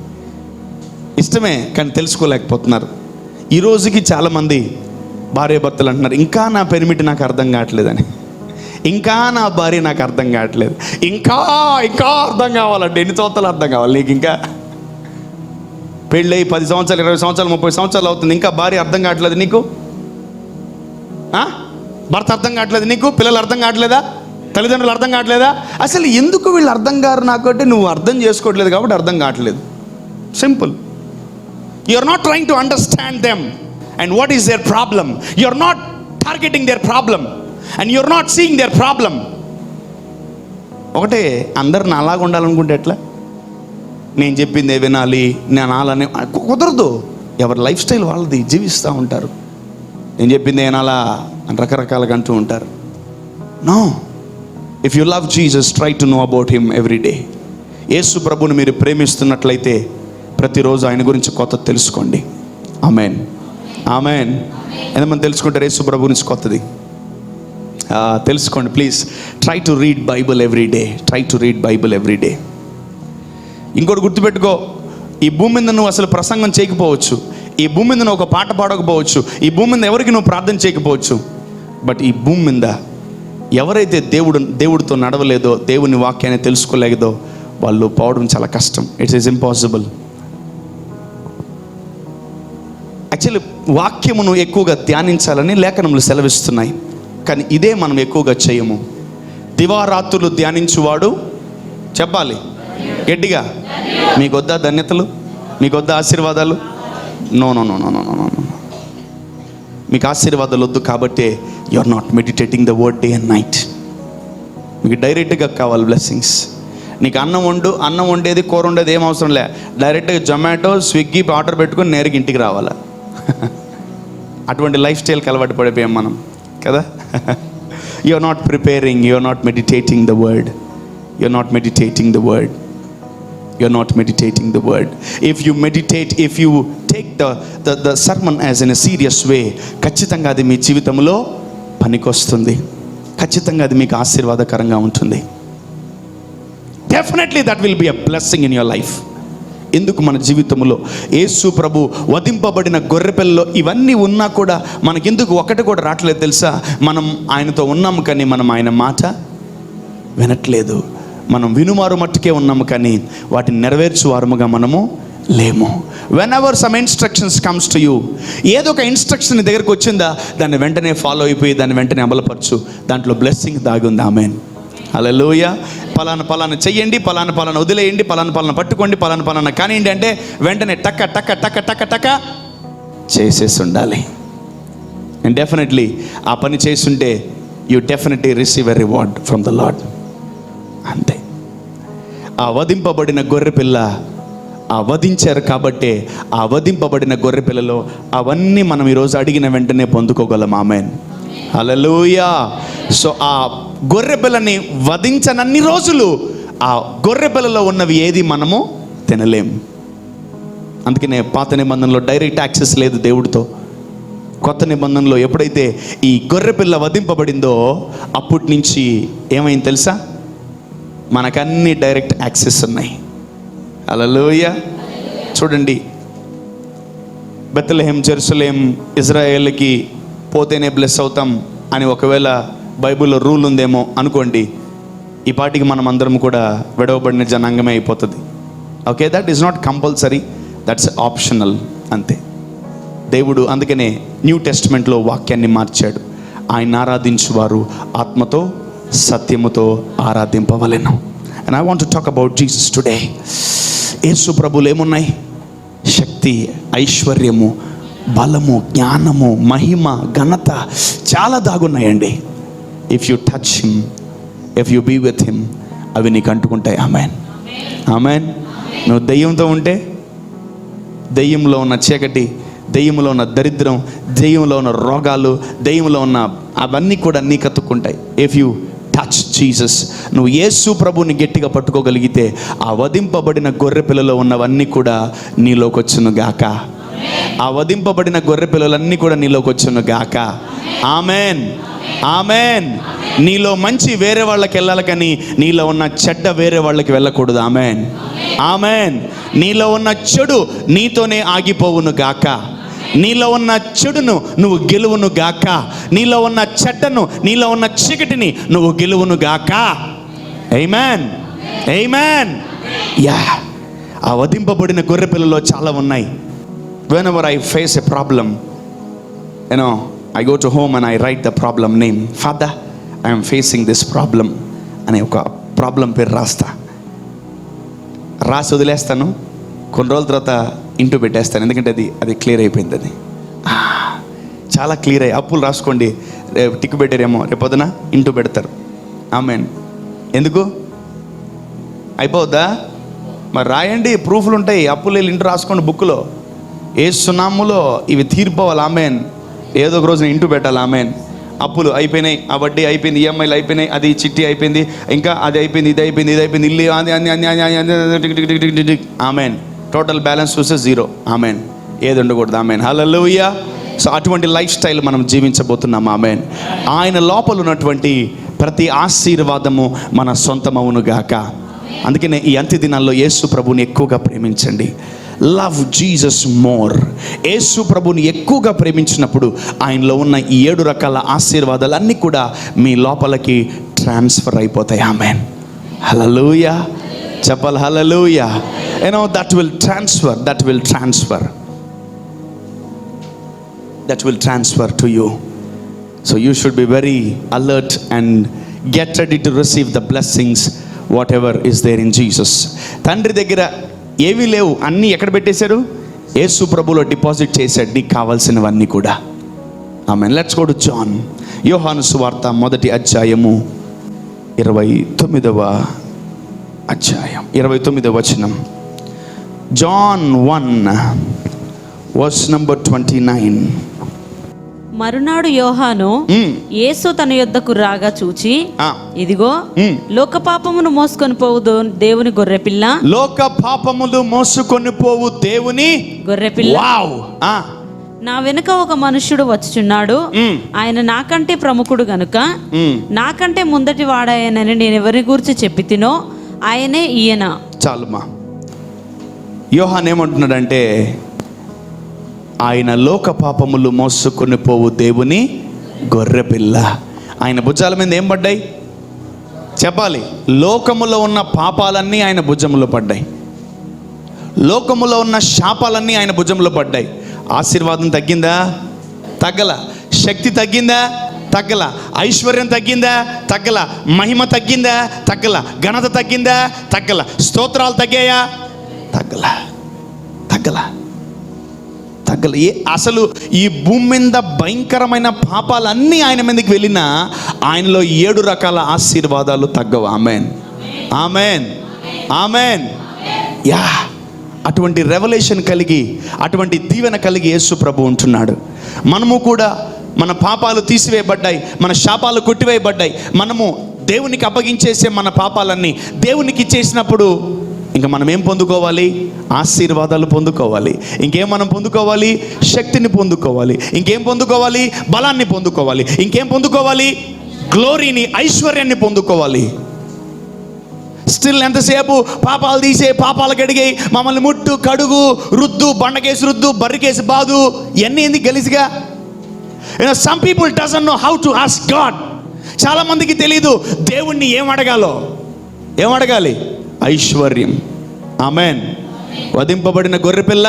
ఇష్టమే కానీ తెలుసుకోలేకపోతున్నారు. ఈ రోజుకి చాలామంది భార్యాభర్తలు అంటున్నారు, ఇంకా నా పెనిమిటి నాకు అర్థం కావట్లేదని, ఇంకా నా భార్య నాకు అర్థం కావట్లేదు, ఇంకా అర్థం కావాలంటే ఎన్ని సంవత్సరాలు అర్థం కావాలి నీకు? ఇంకా పెళ్ళై 10 సంవత్సరాలు 20 సంవత్సరాలు 30 సంవత్సరాలు అవుతుంది, ఇంకా భార్య అర్థం కావట్లేదు నీకు? భర్త అర్థం కావట్లేదు నీకు? పిల్లలు అర్థం కావట్లేదా? తల్లిదండ్రులు అర్థం కావట్లేదా? అసలు ఎందుకు వీళ్ళు అర్థం కారు నాకు అంటే, నువ్వు అర్థం చేసుకోవట్లేదు కాబట్టి అర్థం కావట్లేదు. Simple. You are not trying to understand them and what is their problem. You are not targeting their problem and you are not seeing their problem. ఒకటే, అందరు నా అలాగ ఉండాలనుకుంటే ఎట్లా? నేను చెప్పిందే వినాలి, నేను అలానే కుదరదు. ఎవరి లైఫ్ స్టైల్ వాళ్ళది, జీవిస్తూ ఉంటారు. నేను చెప్పింది ఏనాలా అని రకరకాలుగా అంటూ ఉంటారు. No, if you love Jesus, try to know about him every day. Yesu ప్రభుని మీరు ప్రేమిస్తున్నట్లయితే ప్రతిరోజు ఆయన గురించి కొత్త తెలుసుకోండి. Amen, amen. ఎంతమంది తెలుసుకుంటారు యేసు ప్రభు గురించి కొత్తది? తెలుసుకోండి please. Try to read Bible every day. Try to read Bible every day. ఇంకోటి గుర్తుపెట్టుకో, ఈ భూమి మీద నువ్వు అసలు ప్రసంగం చేయకపోవచ్చు, ఈ భూమి మీద నువ్వు ఒక పాట పాడకపోవచ్చు, ఈ భూమి మీద ఎవరికి నువ్వు ప్రార్థన చేయకపోవచ్చు, బట్ ఈ భూమి మీద ఎవరైతే దేవుడితో నడవలేదో, దేవుని వాక్యాన్ని తెలుసుకోలేదో, వాళ్ళు పోవడం చాలా కష్టం. It's is impossible. యాక్చువల్లీ వాక్యమును ఎక్కువగా ధ్యానించాలని లేఖనములు సెలవిస్తున్నాయి, కానీ ఇదే మనం ఎక్కువగా చేయము. దివారాత్రులు ధ్యానించువాడు చెప్పాలి గట్టిగా, మీకొద్దా ధన్యతలు, మీకొద్దా ఆశీర్వాదాలు? No no no no no no no. మీకు ఆశీర్వాదాలు వద్దు కాబట్టి you are not meditating the word day and night. మీకు డైరెక్ట్గా కావాలి బ్లెస్సింగ్స్. నీకు అన్నం వండేది కూర వండేది ఏం అవసరం లే, డైరెక్ట్గా జొమాటో స్విగ్గీ ఆర్డర్ పెట్టుకొని నేరుగా ఇంటికి రావాలా? అటువంటి లైఫ్ స్టైల్కి అలవాటు పడిపోయాం మనం కదా. You are not preparing, you are not meditating the word, you are not meditating the word. You're not meditating the word. If you meditate, if you take the sermon as in a serious way, ఖచ్చితంగా అది మీ జీవితంలో పనికొస్తుంది. ఖచ్చితంగా అది మీకు ఆశీర్వాదకరంగా ఉంటుంది. Definitely that will be a blessing in your life. ఎందుకు మన జీవితంలో యేసు ప్రభు వధింపబడిన గొర్రెపిల్లలో ఇవన్నీ ఉన్నా కూడా మనకెందుకు ఒకటి కూడా రావట్లేదు తెలుసా? మనం ఆయనతో ఉన్నాము కానీ మనం ఆయన మాట వినట్లేదు. మనం వినుమారు మట్టుకే ఉన్నాము కానీ వాటిని నెరవేర్చువారముగా మనము లేము. When ever some instructions comes to you, ఏదో ఒక ఇన్స్ట్రక్షన్ నీ దగ్గరకు వచ్చిందా, దాన్ని వెంటనే ఫాలో అయిపోయి దాన్ని వెంటనే అమలుపరచు. దాంట్లో బ్లెస్సింగ్ దాగి ఉంది. ఆమేన్, హల్లెలూయా. పలానా చెయ్యండి, పలానా వదిలేయండి, పలానా పట్టుకోండి, పలానా కానివ్వండి అంటే వెంటనే టక్క టక్క టక్క టక్క టక్క చేసేసి ఉండాలి. అండ్ డెఫినెట్లీ ఆ పని చేస్తుంటే you definitely receive a reward from the lord. అంతే. ఆ వధింపబడిన గొర్రెపిల్ల, ఆ వధించారు కాబట్టే ఆ వధింపబడిన గొర్రెపిల్లలో అవన్నీ మనం ఈరోజు అడిగిన వెంటనే పొందుకోగలం. ఆమేన్, హల్లెలూయా. సో ఆ గొర్రెపిల్లని వధించనన్ని రోజులు ఆ గొర్రెపిల్లలో ఉన్నవి ఏది మనము తినలేం. అందుకనే పాత నిబంధనలో డైరెక్ట్ యాక్సెస్ లేదు దేవుడితో. కొత్త నిబంధనలో ఎప్పుడైతే ఈ గొర్రెపిల్ల వధింపబడిందో అప్పటి నుంచి ఏమైంది తెలుసా? మనకన్నీ డైరెక్ట్ యాక్సెస్ ఉన్నాయి. హల్లెలూయా. చూడండి, బెత్లెహేం, జెరూసలేం, ఇజ్రాయేల్కి పోతేనే బ్లెస్ అవుతాం అని ఒకవేళ బైబిల్లో రూల్ ఉందేమో అనుకోండి, ఈ పాటికి మనం అందరం కూడా విడవబడిన జనాంగమే అయిపోతుంది. Okay, that is not compulsory, that's optional అంతే. దేవుడు అందుకనే న్యూ టెస్ట్మెంట్లో వాక్యాన్ని మార్చాడు. ఆయన ఆరాధించువారు ఆత్మతో సత్యముతో ఆరాధింపవలెను. And I want to talk about Jesus today. Yesu ప్రభువులు ఏమున్నాయి? శక్తి, ఐశ్వర్యము, బలము, జ్ఞానము, మహిమ, ఘనత చాలా దాగున్నాయండి. If you touch him, if you be with him, అవి నీకు అంటుకుంటాయి. Amen, amen. నువ్వు దెయ్యంతో ఉంటే దెయ్యంలో ఉన్న చీకటి, దెయ్యంలో ఉన్న దరిద్రం, దెయ్యంలో ఉన్న రోగాలు, దెయ్యంలో ఉన్న అవన్నీ కూడా నీకు అతుక్కుంటాయి. ఇఫ్ యు టచ్ జీసస్, నువ్వు యేసు ప్రభుని గట్టిగా పట్టుకోగలిగితే ఆ వధింపబడిన గొర్రె పిల్లలో ఉన్నవన్నీ కూడా నీలోకి వచ్చును గాక. ఆ వధింపబడిన గొర్రె పిల్లలన్నీ కూడా నీలోకి వచ్చును గాక. Amen, amen. నీలో మంచి వేరే వాళ్ళకి వెళ్ళాలి, కానీ నీలో ఉన్న చెడ్డ వేరే వాళ్ళకి వెళ్ళకూడదు. Amen, amen. నీలో ఉన్న చెడు నీతోనే ఆగిపోవును గాక. నీలో ఉన్న చెడును నువ్వు గెలువును గాక. నీలో ఉన్న చెడ్డను, నీలో ఉన్న చీకటిని నువ్వు గెలువును గాక. ఆమేన్, ఆమేన్. యా, ఆ వధింపబడిన గొర్రె పిల్లలో చాలా ఉన్నాయి. Whenever I face a problem, I go to home and I write the problem name. Father, I am facing this problem అనే ఒక ప్రాబ్లం పేరు రాసి వదిలేస్తాను. కొన్ని రోజుల తర్వాత ఇంటూ పెట్టేస్తాను, ఎందుకంటే అది క్లియర్ అయిపోయింది. అది చాలా క్లియర్ అయ్యి. అప్పులు రాసుకోండి, రేపు టిక్ పెట్టారేమో, రేపు పొద్దున ఇంటూ పెడతారు. ఆమెన్. ఎందుకు అయిపోద్దా? మరి రాయండి, ప్రూఫ్లు ఉంటాయి. అప్పులు ఇంటూ రాసుకోండి బుక్లో. ఏ సునాములో ఇవి తీరిపోవాలి. ఆమెన్. ఏదో ఒక రోజున ఇంటూ పెట్టాలి. ఆమెన్. అప్పులు అయిపోయినాయి, ఆ వడ్డీ అయిపోయింది, ఈఎంఐలు అయిపోయినాయి, అది చిట్టి అయిపోయింది, ఇంకా అది అయిపోయింది, ఇది అయిపోయింది, ఇది అయిపోయింది, ఇల్లు ఆమెన్. టోటల్ బ్యాలెన్స్ చూస్తే 0. ఆమెన్. ఏది ఉండకూడదు. ఆమెన్. హల్లెలూయా. సో అటువంటి లైఫ్ స్టైల్ మనం జీవించబోతున్నాం. ఆమెన్. ఆయన లోపల ఉన్నటువంటి ప్రతి ఆశీర్వాదము మన సొంతమవును గాక. అందుకనే ఈ అంత్య దినాల్లో యేసు ప్రభుని ఎక్కువగా ప్రేమించండి. Love Jesus more. యేసు ప్రభుని ఎక్కువగా ప్రేమించినప్పుడు ఆయనలో ఉన్న ఈ 7 రకాల ఆశీర్వాదాలన్నీ కూడా మీ లోపలికి ట్రాన్స్ఫర్ అయిపోతాయి. ఆమెన్. హల్లెలూయా. చెప్పాలి హల్లెలూయా. that will transfer to you. So you should be very alert and get ready to receive the blessings whatever is there in Jesus. తండ్రి దగ్గర ఏమీ లేవు, అన్నీ ఎక్కడ పెట్టేశారు? యేసు ప్రభులో డిపాజిట్ చేశాడు నీకు కావాల్సినవన్నీ కూడా. Amen. Let's go to John. Yohanu సువార్త 1వ అధ్యాయము 29వ అధ్యాయం 29వ వచనం. John 1 verse number 29. మరునాడు యోహాను యేసు తన యొద్దకు రాగా చూచి, ఇదిగో లోక పాపమును మోసుకొని పోవు దేవుని గొర్రెపిల్ల, లోక పాపములు మోసుకొని పోవు దేవుని గొర్రెపిల్ల. వావ్. నా వెనుక ఒక మనుష్యుడు వచ్చుచున్నాడు, ఆయన నాకంటే ప్రముఖుడు గనుక నాకంటే ముందటి వాడాయనని నేను ఎవరి గురించి చెప్పి తినో ఆయనే ఈయన. చాలుమా. యోహాన్ ఏమంటున్నాడంటే, ఆయన లోక పాపములు మోసుకొని పోవు దేవుని గొర్రెపిల్ల. ఆయన భుజాల మీద ఏం పడ్డాయి చెప్పాలి? లోకములో ఉన్న పాపాలన్నీ ఆయన భుజములో పడ్డాయి. లోకములో ఉన్న శాపాలన్నీ ఆయన భుజంలో పడ్డాయి. ఆశీర్వాదం తగ్గిందా? తగ్గల. శక్తి తగ్గిందా? తగ్గల. ఐశ్వర్యం తగ్గిందా? తగ్గల. మహిమ తగ్గిందా? తగ్గల. ఘనత తగ్గిందా? తగ్గల. స్తోత్రాలు తగ్గాయా? తగ్గల. తగ్గల. తగ్గల. అసలు ఈ భూమి మీద భయంకరమైన పాపాలన్నీ ఆయన మీదకి వెళ్ళినా ఆయనలో 7 రకాల ఆశీర్వాదాలు తగ్గవు. Amen, amen, amen. యా, అటువంటి రెవల్యూషన్ కలిగి, అటువంటి దీవెన కలిగి యేసు ప్రభు ఉంటున్నాడు. మనము కూడా మన పాపాలు తీసివేయబడ్డాయి, మన శాపాలు కొట్టివేయబడ్డాయి. మనము దేవునికి అప్పగించేసే మన పాపాలన్నీ దేవునికి ఇచ్చేసినప్పుడు ఇంకా మనం ఏం పొందుకోవాలి? ఆశీర్వాదాలు పొందుకోవాలి. ఇంకేం మనం పొందుకోవాలి? శక్తిని పొందుకోవాలి. ఇంకేం పొందుకోవాలి? బలాన్ని పొందుకోవాలి. ఇంకేం పొందుకోవాలి? గ్లోరీని, ఐశ్వర్యాన్ని పొందుకోవాలి. స్టిల్ ఎంతసేపు పాపాలు తీసే, పాపాలు కడిగే, మమ్మల్ని ముట్టు, కడుగు, రుద్దు, బండకేసి రుద్దు, బర్రికేసి బాదు, ఇవన్నీ ఎందుకు గలీజ్గా? Some people doesn't know how to ask God. చాలా మందికి తెలీదు దేవుణ్ణి ఏం అడగాలో. ఏం అడగాలి? ఐశ్వర్యం. ఆమెన్. వధింపబడిన గొర్రెపిల్ల,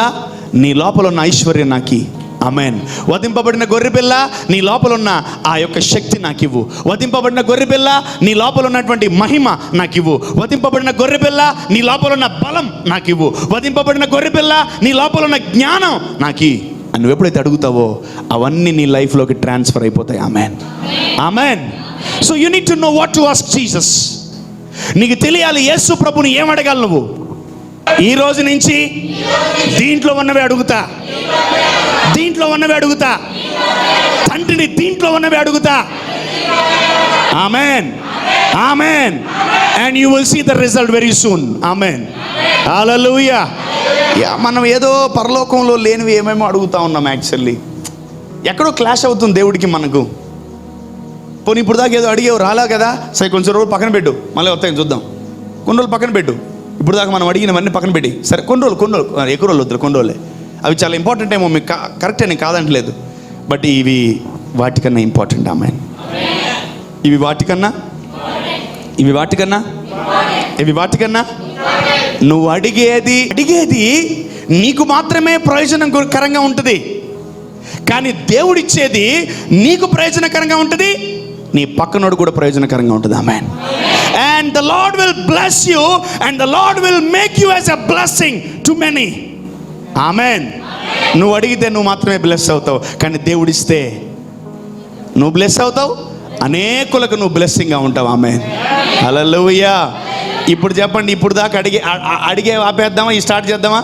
నీ లోపల ఉన్న ఐశ్వర్యం నాకి. ఆమెన్. వధింపబడిన గొర్రెపిల్ల, నీ లోపల ఉన్న ఆ యొక్క శక్తి నాకు ఇవ్వు. వధింపబడిన గొర్రెపిల్ల, నీ లోపల ఉన్నటువంటి మహిమ నాకు ఇవ్వు. వధింపబడిన గొర్రెపిల్ల, నీ లోపల ఉన్న బలం నాకు ఇవ్వు. వధింపబడిన గొర్రెపిల్ల, నీ లోపల ఉన్న జ్ఞానం నాకి అని నువ్వు ఎప్పుడైతే అడుగుతావో అవన్నీ నీ లైఫ్లోకి ట్రాన్స్ఫర్ అయిపోతాయి. Amen. Amen. So you need to know what to ask Jesus. నీకు తెలియాలి యేసు ప్రభుని ఏం అడగాలి నువ్వు. ఈ రోజు నుంచి దీంట్లో ఉన్నవే అడుగుతా, దీంట్లో ఉన్నవే అడుగుతా, తండ్రిని దీంట్లో ఉన్నవే అడుగుతా. Amen. Amen. And you will see the result very soon. Amen. Hallelujah. మనం ఏదో పరలోకంలో లేనివి ఏమేమో అడుగుతా ఉన్నాం. యాక్చువల్లీ ఎక్కడో క్లాష్ అవుతుంది దేవుడికి మనకు. పోనీ ఇప్పుడు దాకా ఏదో అడిగేవు రాలా కదా, సరే కొంచెం రోజులు పక్కన పెట్టు, మళ్ళీ వస్తాయి చూద్దాం. కొన్ని రోజులు పక్కన పెట్టు. ఇప్పుడు దాకా మనం అడిగినవన్నీ పక్కన పెట్టి, సరే కొన్ని రోజులు ఎక్కువ రోజులు వద్దు, కొన్ని రోజులే. అవి చాలా ఇంపార్టెంట్ ఏమో, మీకు కరెక్టే, నేను కాదంటలేదు. బట్ ఇవి వాటికన్నా ఇంపార్టెంట్. ఆమెన్. ఇవి వాటికన్నా నువ్వు అడిగేది నీకు మాత్రమే ప్రయోజనకరంగా ఉంటుంది. కానీ దేవుడిచ్చేది నీకు ప్రయోజనకరంగా ఉంటుంది, నీ పక్కనోడు కూడా ప్రయోజనకరంగా ఉంటుంది. Amen. And the Lord will bless you and the Lord will make you as a blessing to many. Amen. నువ్వు అడిగితే నువ్వు మాత్రమే బ్లెస్ అవుతావు, కానీ దేవుడిస్తే నువ్వు బ్లెస్ అవుతావు, అనేకులకు నువ్వు బ్లెస్సింగ్గా ఉంటావు. ఆమేన్. హల్లెలూయా. ఇప్పుడు చెప్పండి, ఇప్పుడు దాకా అడిగే ఆపేద్దామా? ఇవి స్టార్ట్ చేద్దామా?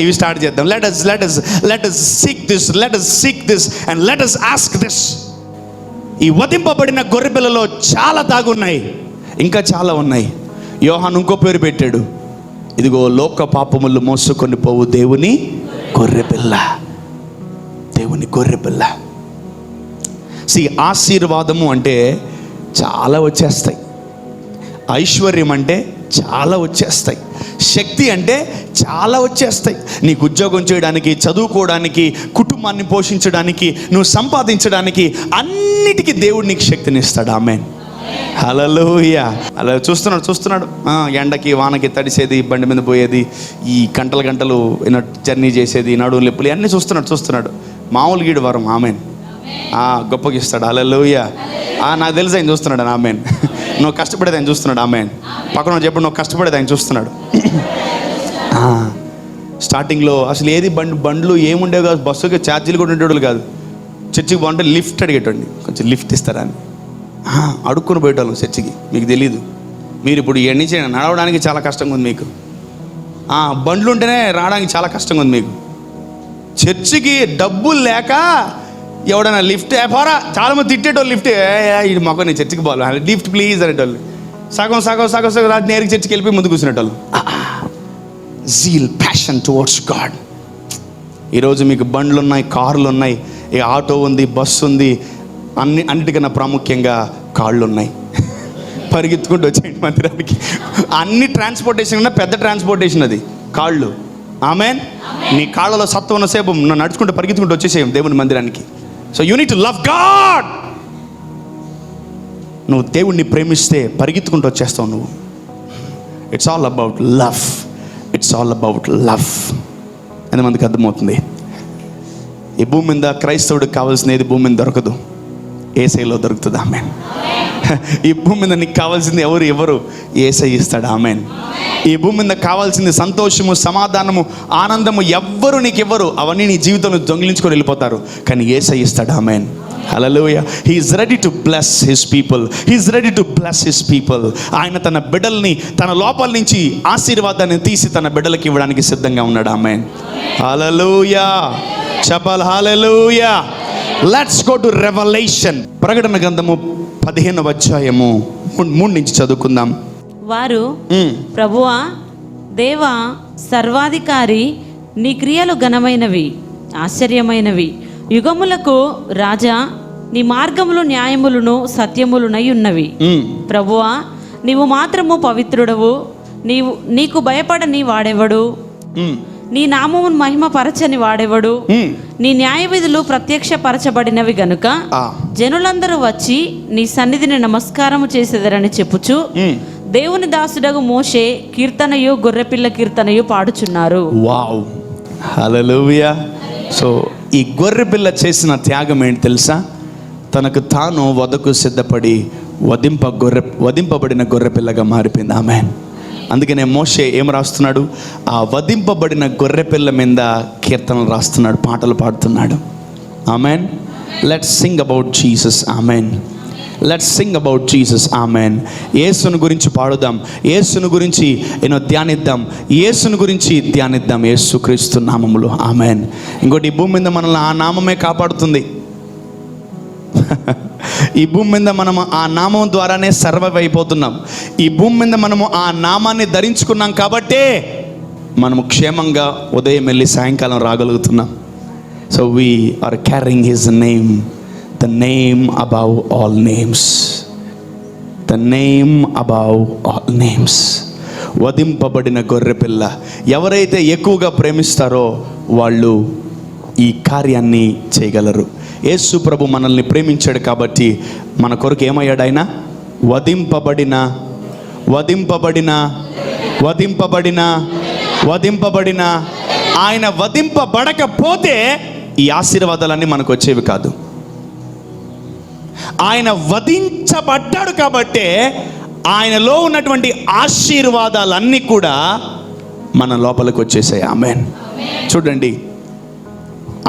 ఇవి స్టార్ట్ చేద్దాం. let us seek this and let us ask this. ఈ వధింపబడిన గొర్రెపిల్లలో చాలా దాగున్నాయి, ఇంకా చాలా ఉన్నాయి. యోహాను ఇంకో పేరు పెట్టాడు, ఇదిగో లోక పాపములు మోసుకొని పోవు దేవుని గొర్రెపిల్ల. దేవుని గొర్రెపిల్ల. ఆశీర్వాదము అంటే చాలా వచ్చేస్తాయి, ఐశ్వర్యం అంటే చాలా వచ్చేస్తాయి, శక్తి అంటే చాలా వచ్చేస్తాయి. నీకు ఉద్యోగం చేయడానికి, చదువుకోవడానికి, కుటుంబాన్ని పోషించడానికి, నువ్వు సంపాదించడానికి, అన్నిటికీ దేవుడు నీకు శక్తిని ఇస్తాడు. ఆమేన్. హల్లెలూయా. అలా చూస్తున్నాడు. ఎండకి వానకి తడిసేది, బండి మీద పోయేది, ఈ గంటలు జర్నీ చేసేది, నడువు నొప్పులు అన్నీ చూస్తున్నాడు. మామూలు గీడు వరం. ఆమేన్. గొప్పకి ఇస్తాడు. హల్లెలూయా. నాకు తెలుసు ఆయన చూస్తున్నాడు. ఆమేన్. నువ్వు కష్టపడేది ఆయన చూస్తున్నాడు. ఆమేన్. పక్కన చెప్పండి, నువ్వు కష్టపడేది ఆయన చూస్తున్నాడు. స్టార్టింగ్లో అసలు ఏది బండ్లు ఏముండేవి కాదు, బస్సుకి ఛార్జీలు కూడా ఉండేవాళ్ళు కాదు. చర్చికి బాగుంటే లిఫ్ట్ అడిగేటండి, కొంచెం లిఫ్ట్ ఇస్తారా అని అడుక్కుని పోయేటోళ్ళం చర్చికి. మీకు తెలీదు, మీరు ఇప్పుడు ఎన్ని నుంచి నడవడానికి చాలా కష్టంగా ఉంది మీకు. బండ్లు ఉంటేనే రావడానికి చాలా కష్టంగా ఉంది మీకు. చర్చికి డబ్బులు లేక ఎవడన్నా లిఫ్ట్ పోరా, చాలా మంది తిట్టేటోళ్ళు. లిఫ్ట్ ఇది మొక్క, నేను చర్చికి పోవాలి, లిఫ్ట్ ప్లీజ్ అనేటోళ్ళు. సగం రాత్రి నేరుగా చర్చికి వెళ్ళిపోయి ముందు కూర్చునేటోళ్ళు. Zeal, passion towards God. ఈరోజు మీకు బండ్లు ఉన్నాయి, కార్లు ఉన్నాయి, ఆటో ఉంది, బస్సు ఉంది, అన్నిటికన్నా ప్రాముఖ్యంగా కాళ్ళు ఉన్నాయి. పరిగెత్తుకుంటూ వచ్చేయండి మందిరానికి. అన్ని ట్రాన్స్పోర్టేషన్ కన్నా పెద్ద ట్రాన్స్పోర్టేషన్ అది కాళ్ళు. ఆమేన్. నీ కాళ్ళలో సత్వం ఉన్నసేపు నడుచుకుంటూ పరిగెత్తుకుంటూ వచ్చేసేయం దేవుని మందిరానికి. So you need to love God. నువ్వు దేవుణ్ణి ప్రేమిస్తే పరిగెత్తుకుంటూ వచ్చేస్తావు నువ్వు. It's all about love. ఎంతమందికి అర్థమవుతుంది? ఈ భూమి మీద క్రైస్తవుడికి కావాల్సిన ఏది భూమి మీద దొరకదు, యేసయ్యలో దొరుకుతుంది. ఆమేన్. ఈ భూమి మీద నీకు కావాల్సింది ఎవరు? యేసయ్య ఇస్తాడు. ఆమేన్. ఈ భూమి మీద కావాల్సింది సంతోషము, సమాధానము, ఆనందము ఎవ్వరు నీకు ఇవ్వరు. అవన్నీ నీ జీవితంలో దొంగిలించుకొని వెళ్ళిపోతారు, కానీ యేసయ్య ఇస్తాడు. Amen. Hallelujah. He is ready to bless his people. ఆయన తన బిడ్డల్ని తన లోపల నుంచి ఆశీర్వాదాన్ని తీసి తన బిడ్డలకి ఇవ్వడానికి సిద్ధంగా ఉన్నాడు. ఆమేన్. హల్లెలూయా. చెప్పాలి hallelujah. Let's go to revolution. ప్రకటన గ్రంథము 15వ అధ్యాయము 3 నుంచి చదువుకుందాం. వారు ప్రభువా దేవా సర్వాధికారి, నీ క్రియలు ఘనమైనవి, ఆశ్చర్యమైనవి. యుగములకు రాజా, నీ మార్గములు న్యాయములను సత్యములునై ఉన్నవి. ప్రభువా, నీవు మాత్రము పవిత్రుడవు. నీకు భయపడని వాడెవడు? నీ నామమును మహిమపరచని వాడెవడు? నీ న్యాయ విధులు ప్రత్యక్షపరచబడినవి గనుక జనులందరూ వచ్చి నీ సన్నిధిని నమస్కారము చేసేదరని చెప్పుచు దేవుని దాసుడగు మోషే కీర్తనయు గొర్రెపిల్ల కీర్తనయు పాడుచున్నారు. వావ్, హల్లెలూయా. సో ఈ గొర్రెపిల్ల చేసిన త్యాగం ఏంటి తెలుసా? తనకు తాను వధకు సిద్ధపడి వధింపబడిన గొర్రెపిల్లగా మారిపోయింది. ఆమేన్. అందుకనే మోషే ఏం రాస్తున్నాడు? ఆ వధింపబడిన గొర్రెపిల్ల మీద కీర్తనలు రాస్తున్నాడు, పాటలు పాడుతున్నాడు. Amen. Let's sing about Jesus. Amen. Let's sing about Jesus. Amen. యేసును గురించి పాడుదాం, యేసును గురించి ధ్యానిద్దాం, యేసును గురించి ధ్యానిద్దాం, యేసుక్రీస్తు నామములో. ఆమేన్. ఇంకోటి, ఈ భూమి మీద మనల్ని ఆ నామమే కాపాడుతుంది. ఈ భూమి మీద మనము ఆ నామం ద్వారానే సర్వైవ్ అయిపోతున్నాం. ఈ భూమి మీద మనము ఆ నామాన్ని ధరించుకున్నాం కాబట్టే మనము క్షేమంగా ఉదయం వెళ్ళి సాయంకాలం రాగలుగుతున్నాం. So we are carrying his name, the name above all names, the name above all names. వధింపబడిన గొర్రెపిల్ల. ఎవరైతే ఎక్కువగా ప్రేమిస్తారో వాళ్ళు ఈ కార్యాన్ని చేయగలరు. యేసు ప్రభు మనల్ని ప్రేమించాడు కాబట్టి మన కొరకు ఏమయ్యాడు? ఆయన వధింపబడిన ఆయన వధింపబడకపోతే ఈ ఆశీర్వాదాలన్నీ మనకు వచ్చేవి కాదు. ఆయన వధించబడ్డాడు కాబట్టే ఆయనలో ఉన్నటువంటి ఆశీర్వాదాలన్నీ కూడా మన లోపలికి వచ్చేసాయి. ఆమేన్. చూడండి,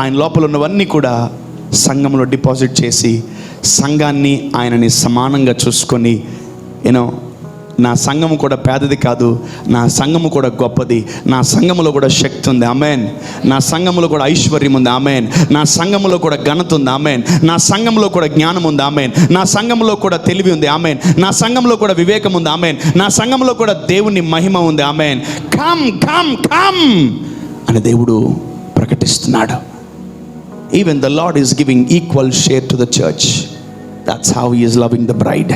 ఆయన లోపల ఉన్నవన్నీ కూడా సంఘంలో డిపాజిట్ చేసి సంఘాన్ని ఆయనని సమానంగా చూసుకొని, నా సంఘము కూడా పేదది కాదు, నా సంఘము కూడా గొప్పది, నా సంఘములో కూడా శక్తి ఉంది. ఆమేన్. నా సంఘములో కూడా ఐశ్వర్యం ఉంది. ఆమేన్. నా సంఘములో కూడా ఘనత ఉంది. ఆమేన్. నా సంఘములో కూడా జ్ఞానం ఉంది. ఆమేన్. నా సంఘములో కూడా తెలివి ఉంది. ఆమేన్. నా సంఘంలో కూడా వివేకం ఉంది. ఆమేన్. నా సంఘంలో కూడా దేవుని మహిమ ఉంది. ఆమేన్. కమ్ కమ్ కమ్ అని దేవుడు ప్రకటిస్తున్నాడు. Even the Lord is giving equal share to the church. That's how he is loving the bride.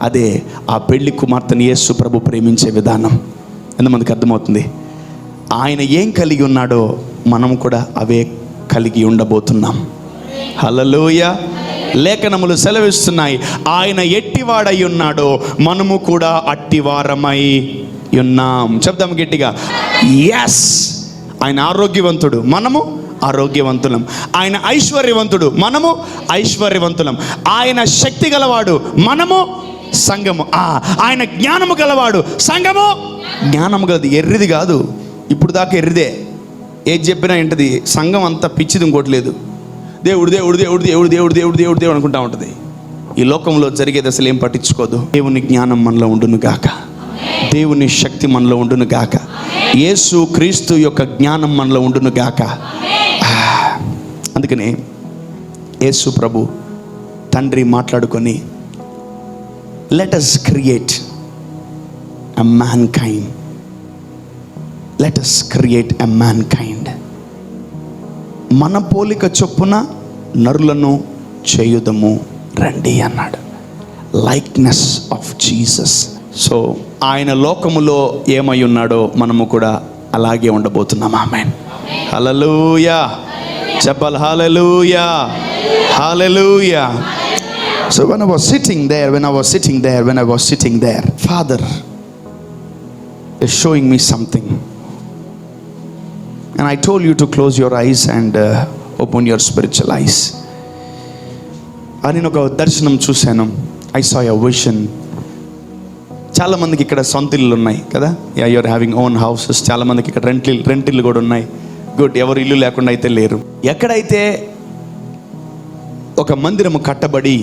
అదే ఆ పెళ్లి కుమార్తెని యేసు ప్రభు ప్రేమించే విధానం. ఎంతమందికి అర్థమవుతుంది? ఆయన ఏం కలిగి ఉన్నాడో మనం కూడా అవే కలిగి ఉండబోతున్నాం. హల్లెలూయా. లేఖనములు సెలవిస్తున్నాయి, ఆయన ఎట్టివాడై ఉన్నాడో మనము కూడా అట్టివారమై ఉన్నాం. చెప్దాం గట్టిగా, yes. ఆయన ఆరోగ్యవంతుడు, మనము ఆరోగ్యవంతులం. ఆయన ఐశ్వర్యవంతుడు, మనము ఐశ్వర్యవంతులం. ఆయన శక్తి గలవాడు, మనము సంఘము. ఆయన జ్ఞానము గలవాడు, సంఘము జ్ఞానము గలది. ఎర్రిది కాదు, ఇప్పుడు దాకా ఎర్రిదే. ఏది చెప్పినా ఏంటది? సంఘం అంతా పిచ్చిది, ఇంకోట్లేదు. దేవుడు దేవుడు దేవుడు దేవుడు దేవుడు దేవుడు దేవుడు దేవుడు అనుకుంటా ఉంటుంది. ఈ లోకంలో జరిగేది అసలు ఏం పట్టించుకోదు. దేవుని జ్ఞానం మనలో ఉండును గాక, దేవుని శక్తి మనలో ఉండును గాక, యేసు క్రీస్తు యొక్క జ్ఞానం మనలో ఉండును గాక. అందుకనే యేసు ప్రభు తండ్రి మాట్లాడుకొని, let us create a mankind, let us create a mankind, మన పోలిక చొప్పున నరులను చేయుదము రండి అన్నాడు. Likeness of Jesus. సో ఆయన లోకములో ఏమై ఉన్నాడో మనము కూడా అలాగే ఉండబోతున్నాం. ఆమేన్. హల్లెలూయా. చెప్పాలి హల్లెలూయా, హల్లెలూయా. So when I was sitting there, Father is showing me something, and I told you to close your eyes and open your spiritual eyes. నేను ఒక దర్శనం చూశాను. I saw a vision. చాలా మందికి ఇక్కడ సొంత ఇల్లు ఉన్నాయి కదా. You are having own houses. చాలా మందికి ఇక్కడ రెంట్ ఇల్లు కూడా ఉన్నాయి. గుడ్. ఎవరు ఇల్లు లేకుండా అయితే లేరు. ఎక్కడైతే ఒక మందిరము కట్టబడి,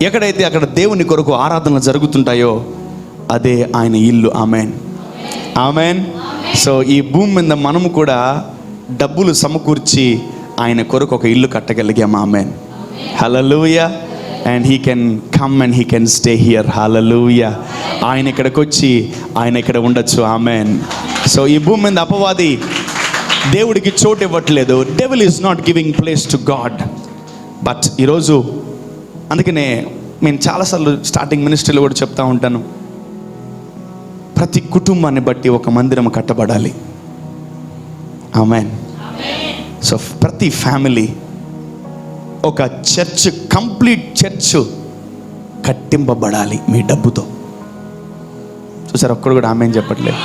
ఎక్కడైతే అక్కడ దేవుని కొరకు ఆరాధనలు జరుగుతుంటాయో అదే ఆయన ఇల్లు. ఆమేన్, ఆమేన్. సో ఈ భూమి మీద మనము కూడా డబ్బులు సమకూర్చి ఆయన కొరకు ఒక ఇల్లు కట్టగలిగాం. Amen, hallelujah. And he can come and he can stay here. Hallelujah. ఆయన ఇక్కడికి వచ్చి ఆయన ఇక్కడ ఉండొచ్చు. ఆమెన్. సో ఈ భూమి మీద అపవాది దేవుడికి చోటు ఇవ్వట్లేదు. Devil is not giving place to God. But ఈరోజు అందుకనే నేను చాలాసార్లు స్టార్టింగ్ మినిస్ట్రీలో కూడా చెప్తా ఉంటాను, ప్రతి కుటుంబాన్ని బట్టి ఒక మందిరం కట్టబడాలి. ఆమెన్. సో ప్రతి ఫ్యామిలీ ఒక చర్చ్, కంప్లీట్ చర్చ్ కట్టింపబడాలి మీ డబ్బుతో. చూసారు, ఒక్కడు కూడా ఆమెన్ చెప్పట్లేదు.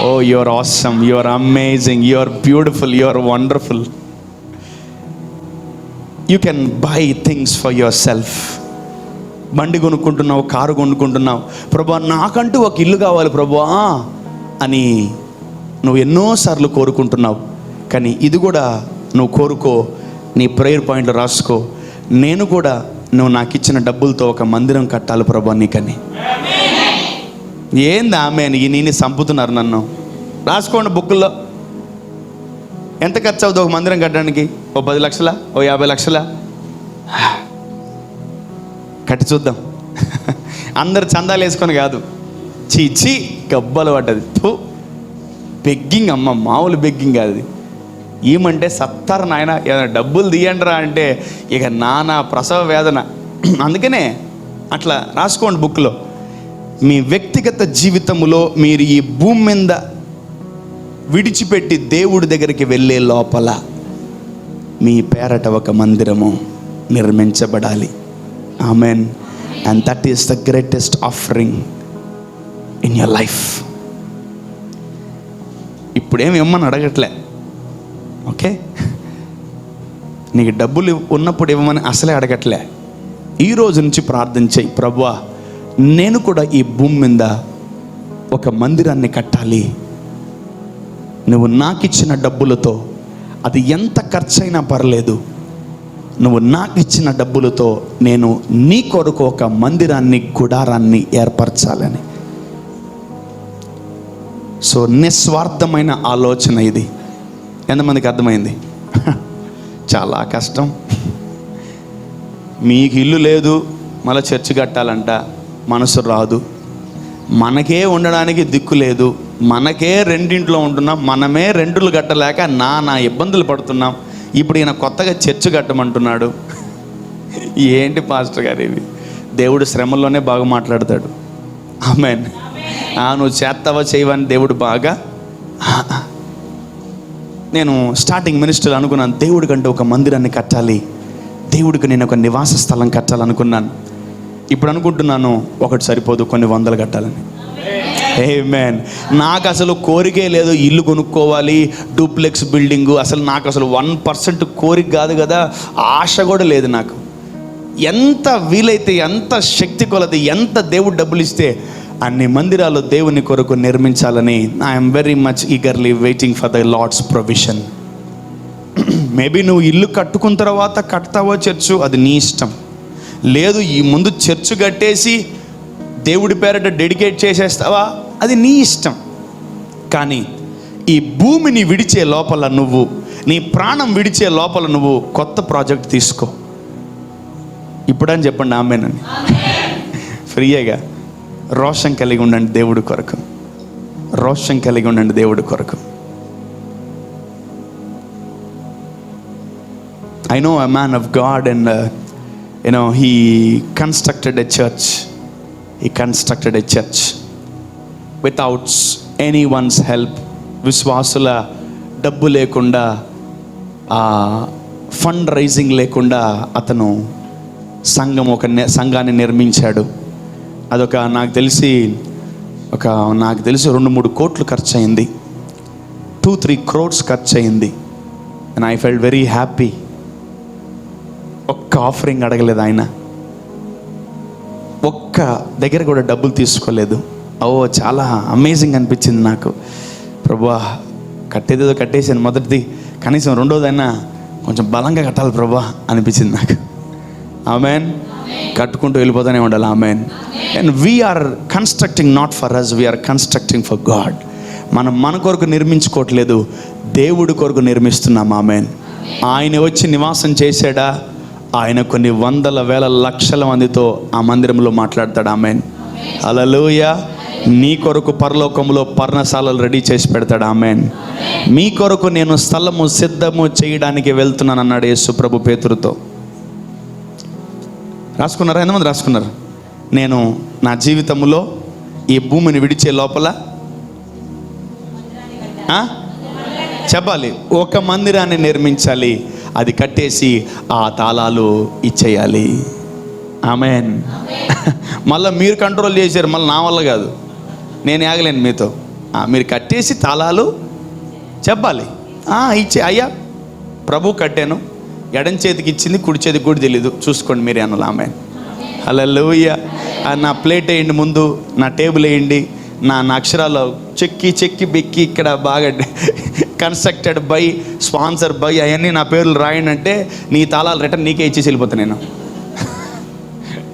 Oh you are awesome, you are amazing, you are beautiful, you are wonderful. You can buy things for yourself. బండి కొనుక్కుంటున్నావు, కారు కొనుక్కుంటున్నావు, ప్రభా నాకంటూ ఒక ఇల్లు కావాలి ప్రభా అని నువ్వు ఎన్నోసార్లు కోరుకుంటున్నావు. కానీ ఇది కూడా నువ్వు కోరుకో, నీ ప్రేయర్ పాయింట్లో రాసుకో, నేను కూడా నువ్వు నాకు ఇచ్చిన డబ్బులతో ఒక మందిరం కట్టాలి ప్రభా నీకని. ఏంది ఆమె అని నేను చంపుతున్నారు నన్ను. రాసుకోండి బుక్కుల్లో. ఎంత ఖర్చు అవుతుంది ఒక మందిరం కట్టడానికి? ఓ 10 లక్షలా, ఓ 50 లక్షలా? కట్టి చూద్దాం. అందరు చందాలు వేసుకొని కాదు, చీ గబ్బలు పడ్డది. బెగ్గింగ్ అమ్మ, మామూలు బెగ్గింగ్ కాదు అది. ఏమంటే సత్తారు నాయన, ఏదైనా డబ్బులు తీయండిరా అంటే ఇక నానా ప్రసవ వేదన. అందుకనే అట్లా రాసుకోండి బుక్లో. మీ వ్యక్తిగత జీవితంలో మీరు ఈ భూమి మీద విడిచిపెట్టి దేవుడి దగ్గరికి వెళ్ళే లోపల మీ పేరట ఒక మందిరము నిర్మించబడాలి. Amen. And that is the greatest offering in your life. ఇప్పుడేమి ఇమ్మని అడగట్లే, ఓకే? నీకు డబ్బులు ఉన్నప్పుడు ఇవ్వమని అసలే అడగట్లే. ఈ రోజు నుంచి ప్రార్థన చేయి, ప్రభువా నేను కూడా ఈ భూమి మీద ఒక మందిరాన్ని కట్టాలి. నువ్వు నాకు ఇచ్చిన డబ్బులతో, అది ఎంత ఖర్చైనా పర్లేదు, నువ్వు నాకు ఇచ్చిన డబ్బులతో నేను నీ కొరకు ఒక మందిరాన్ని, గుడారాన్ని ఏర్పరచాలని. సో నిస్వార్థమైన ఆలోచన ఇది. ఎంతమందికి అర్థమైంది? చాలా కష్టం. మీకు ఇల్లు లేదు, మళ్ళీ చర్చి కట్టాలంట, మనసు రాదు. మనకే ఉండడానికి దిక్కు లేదు, మనకే రెండింట్లో ఉంటున్నాం, మనమే రెండులు కట్టలేక నానా ఇబ్బందులు పడుతున్నాం. ఇప్పుడు ఈయన కొత్తగా చర్చి కట్టమంటున్నాడు. ఏంటి పాస్టర్ గారు ఇవి? దేవుడు శ్రమల్లోనే బాగా మాట్లాడతాడు. ఆమెన్. నువ్వు చేస్తావా చేయవని దేవుడు బాగా. నేను స్టార్టింగ్ మినిస్టర్ అనుకున్నాను, దేవుడి కంటే ఒక మందిరాన్ని కట్టాలి, దేవుడికి నేను ఒక నివాస స్థలం కట్టాలనుకున్నాను. ఇప్పుడు అనుకుంటున్నాను ఒకటి సరిపోదు, కొన్ని 100 కట్టాలని. ఆమేన్. నాకు అసలు కోరికే లేదు ఇల్లు కొనుక్కోవాలి, డూప్లెక్స్ బిల్డింగు. అసలు నాకు అసలు 1% కోరిక కాదు కదా, ఆశ కూడా లేదు నాకు. ఎంత వీలైతే, ఎంత శక్తి కొలది, ఎంత దేవుడు డబ్బులు ఇస్తే అన్ని మందిరాలు దేవుని కొరకు నిర్మించాలని I'm very much eagerly waiting for the Lord's provision. Maybe నువ్వు ఇల్లు కట్టుకున్న తర్వాత కడతావో చర్చు, అది నీ ఇష్టం. లేదు ఈ ముందు చర్చు కట్టేసి దేవుడి పేరట డెడికేట్ చేసేస్తావా, అది నీ ఇష్టం. కానీ ఈ భూమిని విడిచే లోపల నువ్వు, నీ ప్రాణం విడిచే లోపల నువ్వు కొత్త ప్రాజెక్ట్ తీసుకో. ఇప్పుడని చెప్పండి ఆమేనని. ఫ్రీగా రోషం కలిగి ఉండండి దేవుడి కొరకు, రోషం కలిగి ఉండండి దేవుడి కొరకు. I know a man of God and he constructed a church. He constructed a church without anyone's help. విశ్వాసుల డబ్బు లేకుండా, ఫండ్ రైజింగ్ లేకుండా అతను సంఘాన్ని నిర్మించాడు. అదొక నాకు తెలిసి 2-3 కోట్లు ఖర్చు అయింది, 2-3 crores ఖర్చు అయింది. And I felt very happy. ఒక్క ఆఫరింగ్ అడగలేదు ఆయన, ఒక్క దగ్గర కూడా డబ్బులు తీసుకోలేదు. చాలా అమేజింగ్ అనిపించింది నాకు. ప్రభువా కట్టేదేదో కట్టేసాను, మొదటిది కనీసం రెండోదైనా కొంచెం బలంగా కట్టాలి ప్రభువా అనిపించింది నాకు. ఆమెన్. కట్టుకుంటూ వెళ్ళిపోతూనే ఉండాలి. Amen. And we are constructing not for us, we are constructing for God. మనం మన కొరకు నిర్మించుకోవట్లేదు, దేవుడి కొరకు నిర్మిస్తున్నాం. ఆమెన్. ఆయన వచ్చి నివాసం చేశాడా, ఆయన కొన్ని వందల వేల లక్షల మందితో ఆ మందిరంలో మాట్లాడతాడు. ఆమేన్. హల్లెలూయా. నీ కొరకు పరలోకంలో పర్ణశాలలు రెడీ చేసి పెడతాడు. ఆమేన్. మీ కొరకు నేను స్థలము సిద్ధము చేయడానికి వెళ్తున్నాను అన్నాడు యేసు ప్రభు పేతురుతో. రాసుకున్నారా? ఎంతమంది రాసుకున్నారు? నేను నా జీవితంలో ఈ భూమిని విడిచే లోపల చెప్పాలి, ఒక మందిరాన్ని నిర్మించాలి, అది కట్టేసి ఆ తాళాలు ఇచ్చేయాలి. ఆమేన్. మళ్ళీ మీరు కంట్రోల్ చేశారు, మళ్ళీ నా వల్ల కాదు, నేను ఆగలేను మీతో. మీరు కట్టేసి తాళాలు చెప్పాలి, ఇచ్చే అయ్యా ప్రభు కట్టాను, ఎడం చేతికి ఇచ్చింది, కుడి చేతికి కూడా తెలీదు, చూసుకోండి మీరే అనాలి. ఆమేన్. హల్లెలూయా. నా ప్లేట్ వేయండి ముందు, నా టేబుల్ వేయండి, నా అక్షరాలు చెక్కి బెక్కి ఇక్కడ బాగా కన్స్ట్రక్టెడ్ బై, స్పాన్సర్ బై, అవన్నీ నా పేర్లు రాయండి అంటే నీ తాళాలు రిటర్న్ నీకే ఇచ్చేసి వెళ్ళిపోతాను నేను.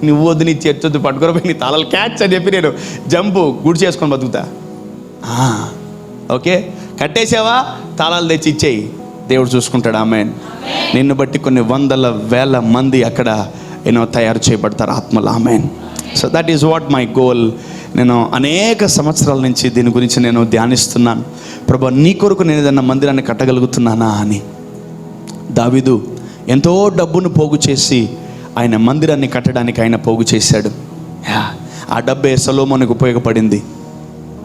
నువ్వు వద్దు, నీ చేర్చొద్దు, పట్టుకోకపోయి నీ తాళాలు క్యాచ్ అని చెప్పి నేను జంపు గుడి చేసుకొని బతుకుతా. ఓకే, కట్టేసావా, తాళాలు తెచ్చి ఇచ్చేయి, దేవుడు చూసుకుంటాడు. ఆమేన్. నిన్ను బట్టి కొన్ని వందల వేల మంది అక్కడ తయారు చేయబడతారు ఆత్మలు. Amen. So that is what my goal. నేను అనేక సంవత్సరాల నుంచి దీని గురించి నేను ధ్యానిస్తున్నాను. ప్రభు, నీ కొరకు నేను ఏదన్నా మందిరాన్ని కట్టగలుగుతున్నానా అని. దావీదు ఎంతో డబ్బును పోగు చేసి ఆయన మందిరాన్ని కట్టడానికి ఆయన పోగు చేశాడు. ఆ డబ్బే సొలొమోనుకు ఉపయోగపడింది.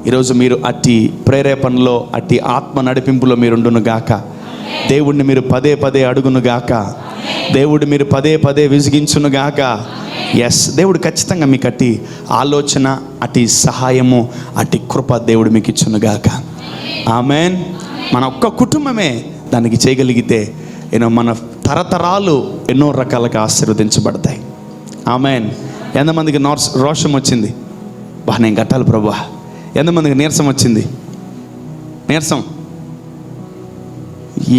ఈరోజు మీరు అట్టి ప్రేరేపణలో, అట్టి ఆత్మ నడిపింపులో మీరుండును గాక. దేవుడిని మీరు పదే పదే అడుగును గాక. దేవుడు మీరు పదే పదే విసిగించును గాక. ఎస్, దేవుడు ఖచ్చితంగా మీకు అట్టి ఆలోచన, అట్టి సహాయము, అట్టి కృప దేవుడు మీకు ఇచ్చును గాక. ఆమేన్. మన ఒక్క కుటుంబమే దానికి చేయగలిగితే మన తరతరాలు ఎన్నో రకాలుగా ఆశీర్వదించబడతాయి. ఆమేన్. ఎంతమందికి రోషం వచ్చింది, నేను కట్టాలి ప్రభువా? ఎంతమందికి నీరసం వచ్చింది? నీరసం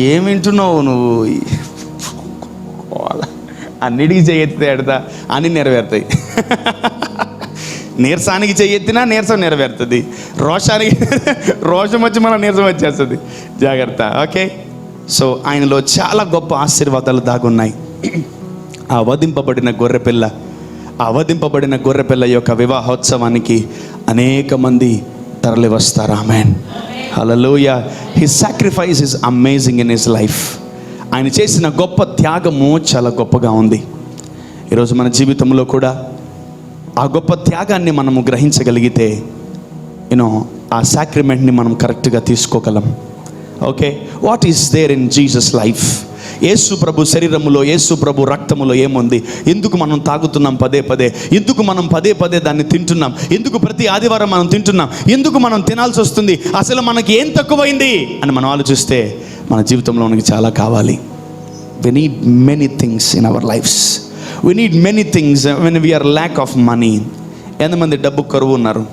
ఏం వింటున్నావు నువ్వు? అన్నిటికీ చేయెత్తితే ఎడతా అన్నీ నెరవేరుతాయి. నీరసానికి చేయెత్తినా నీరసం నెరవేరుతుంది, రోషం వచ్చి మన నీరసం వచ్చేస్తుంది. జాగ్రత్త. ఓకే. సో ఆయనలో చాలా గొప్ప ఆశీర్వాదాలు దాగున్నాయి. ఆ వధింపబడిన గొర్రెపిల్ల యొక్క వివాహోత్సవానికి అనేక మంది తరలి వస్తారు. Amen. Hallelujah. His sacrifice is amazing in his life. ఆయన చేసిన గొప్ప త్యాగము చాలా గొప్పగా ఉంది. ఈరోజు మన జీవితంలో కూడా ఆ గొప్ప త్యాగాన్ని మనము గ్రహించగలిగితే ఆ సాక్రిమెంట్ని మనం కరెక్ట్గా తీసుకోగలం. Okay, what is there in Jesus life? Yesu ప్రభు శరీరములో, యేసు ప్రభు రక్తములో ఏముంది? ఎందుకు మనం తాగుతున్నాం పదే పదే? ఎందుకు మనం పదే పదే దాన్ని తింటున్నాం? ఎందుకు ప్రతి ఆదివారం మనం తింటున్నాం? ఎందుకు మనం తినాల్సి వస్తుంది? అసలు మనకి ఏం తక్కువైంది అని మనం ఆలోచిస్తే మన జీవితంలో మనకి చాలా కావాలి. We need many things in our lives. We need many things when we are lack of money. ఎంతమంది డబ్బు కరువు ఉన్నారు?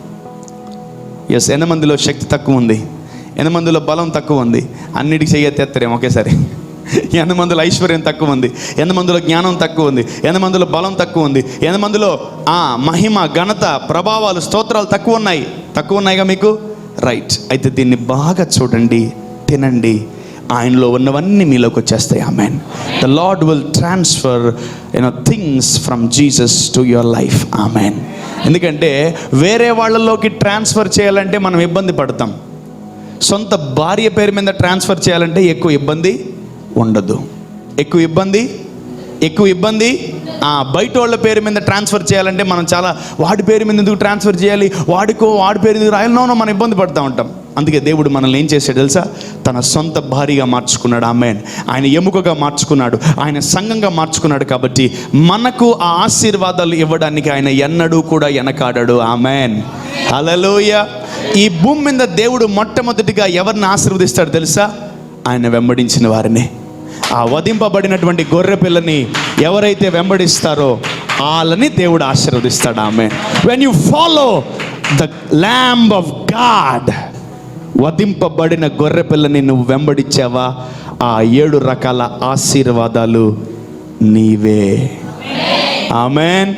ఎస్. ఎంతమందిలో శక్తి తక్కువ ఉంది? ఎంతమందిలో బలం తక్కువ ఉంది? అన్నిటికీ చెయ్యెత్తేస్తారేమో ఒకేసారి. ఎంతమందిలో ఐశ్వర్యం తక్కువ ఉంది? ఎంతమందిలో జ్ఞానం తక్కువ ఉంది? ఎంతమందిలో బలం తక్కువ ఉంది? ఎంతమందిలో మహిమ, ఘనత, ప్రభావాలు, స్తోత్రాలు తక్కువ ఉన్నాయిగా మీకు? రైట్. అయితే దీన్ని బాగా చూడండి, తినండి, ఆయనలో ఉన్నవన్నీ మీలోకి వచ్చేస్తాయి. Amen. The Lord will transfer things from Jesus to your life. Amen. ఎందుకంటే వేరే వాళ్ళలోకి ట్రాన్స్ఫర్ చేయాలంటే మనం ఇబ్బంది పడతాం. సొంత భార్య పేరు మీద ట్రాన్స్ఫర్ చేయాలంటే ఎక్కువ ఇబ్బంది ఉండదు. ఎక్కువ ఇబ్బంది బయట వాళ్ళ పేరు మీద ట్రాన్స్ఫర్ చేయాలంటే మనం చాలా, వాడి పేరు మీద ఎందుకు ట్రాన్స్ఫర్ చేయాలి, వాడి పేరు ఎందుకు రాయాలనో మనం ఇబ్బంది పడుతూ ఉంటాం. అందుకే దేవుడు మనల్ని ఏం చేశాడు తెలుసా? తన సొంత భార్యగా మార్చుకున్నాడు. ఆమేన్. ఆయన ఎముకగా మార్చుకున్నాడు, ఆయన సంఘంగా మార్చుకున్నాడు. కాబట్టి మనకు ఆ ఆశీర్వాదాలు ఇవ్వడానికి ఆయన ఎన్నడూ కూడా వెనకాడాడు. ఆమేన్. హల్లెలూయా. ఈ భూమి మీద దేవుడు మొట్టమొదటిగా ఎవరిని ఆశీర్వదిస్తాడు తెలుసా? ఆయన వెంబడించిన వారిని. ఆ వధింపబడినటువంటి గొర్రె పిల్లని ఎవరైతే వెంబడిస్తారో వాళ్ళని దేవుడు ఆశీర్వదిస్తాడు. Amen. When you follow the lamb of God, వధింపబడిన గొర్రె పిల్లని నువ్వు వెంబడించావా, ఆ 7 రకాల ఆశీర్వాదాలు నీవే. ఆమేన్.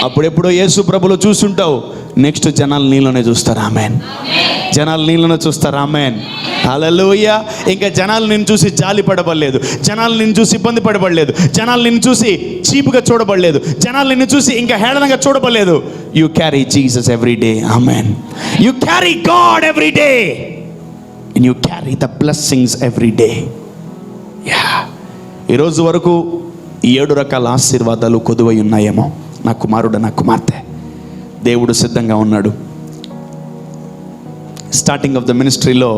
అప్పుడెప్పుడో యేసు ప్రభులో చూసుంటావు, నెక్స్ట్ జనాలు నీలోనే చూస్తారు. ఆమేన్. జనాలు నీళ్ళను చూస్తారు. ఆమేన్, హల్లెలూయా. ఇంకా జనాలు నిన్ను చూసి జాలి పడబడలేదు, జనాలు నిన్ను చూసి ఇబ్బంది పడబడలేదు, జనాలు నిన్ను చూసి చీపుగా చూడబడలేదు, జనాలు నిన్ను చూసి ఇంకా హేళనగా చూడబడలేదు. You carry Jesus every day. Amen. You carry God every day and you carry the blessings every day. Yeah, ఈరోజు వరకు 7 రకాల ఆశీర్వాదాలు కొదువై ఉన్నాయేమో. నా కుమారుడు, నా కుమార్తె, దేవుడు సిద్ధంగా ఉన్నాడు. స్టార్టింగ్ ఆఫ్ ద మినిస్ట్రీలో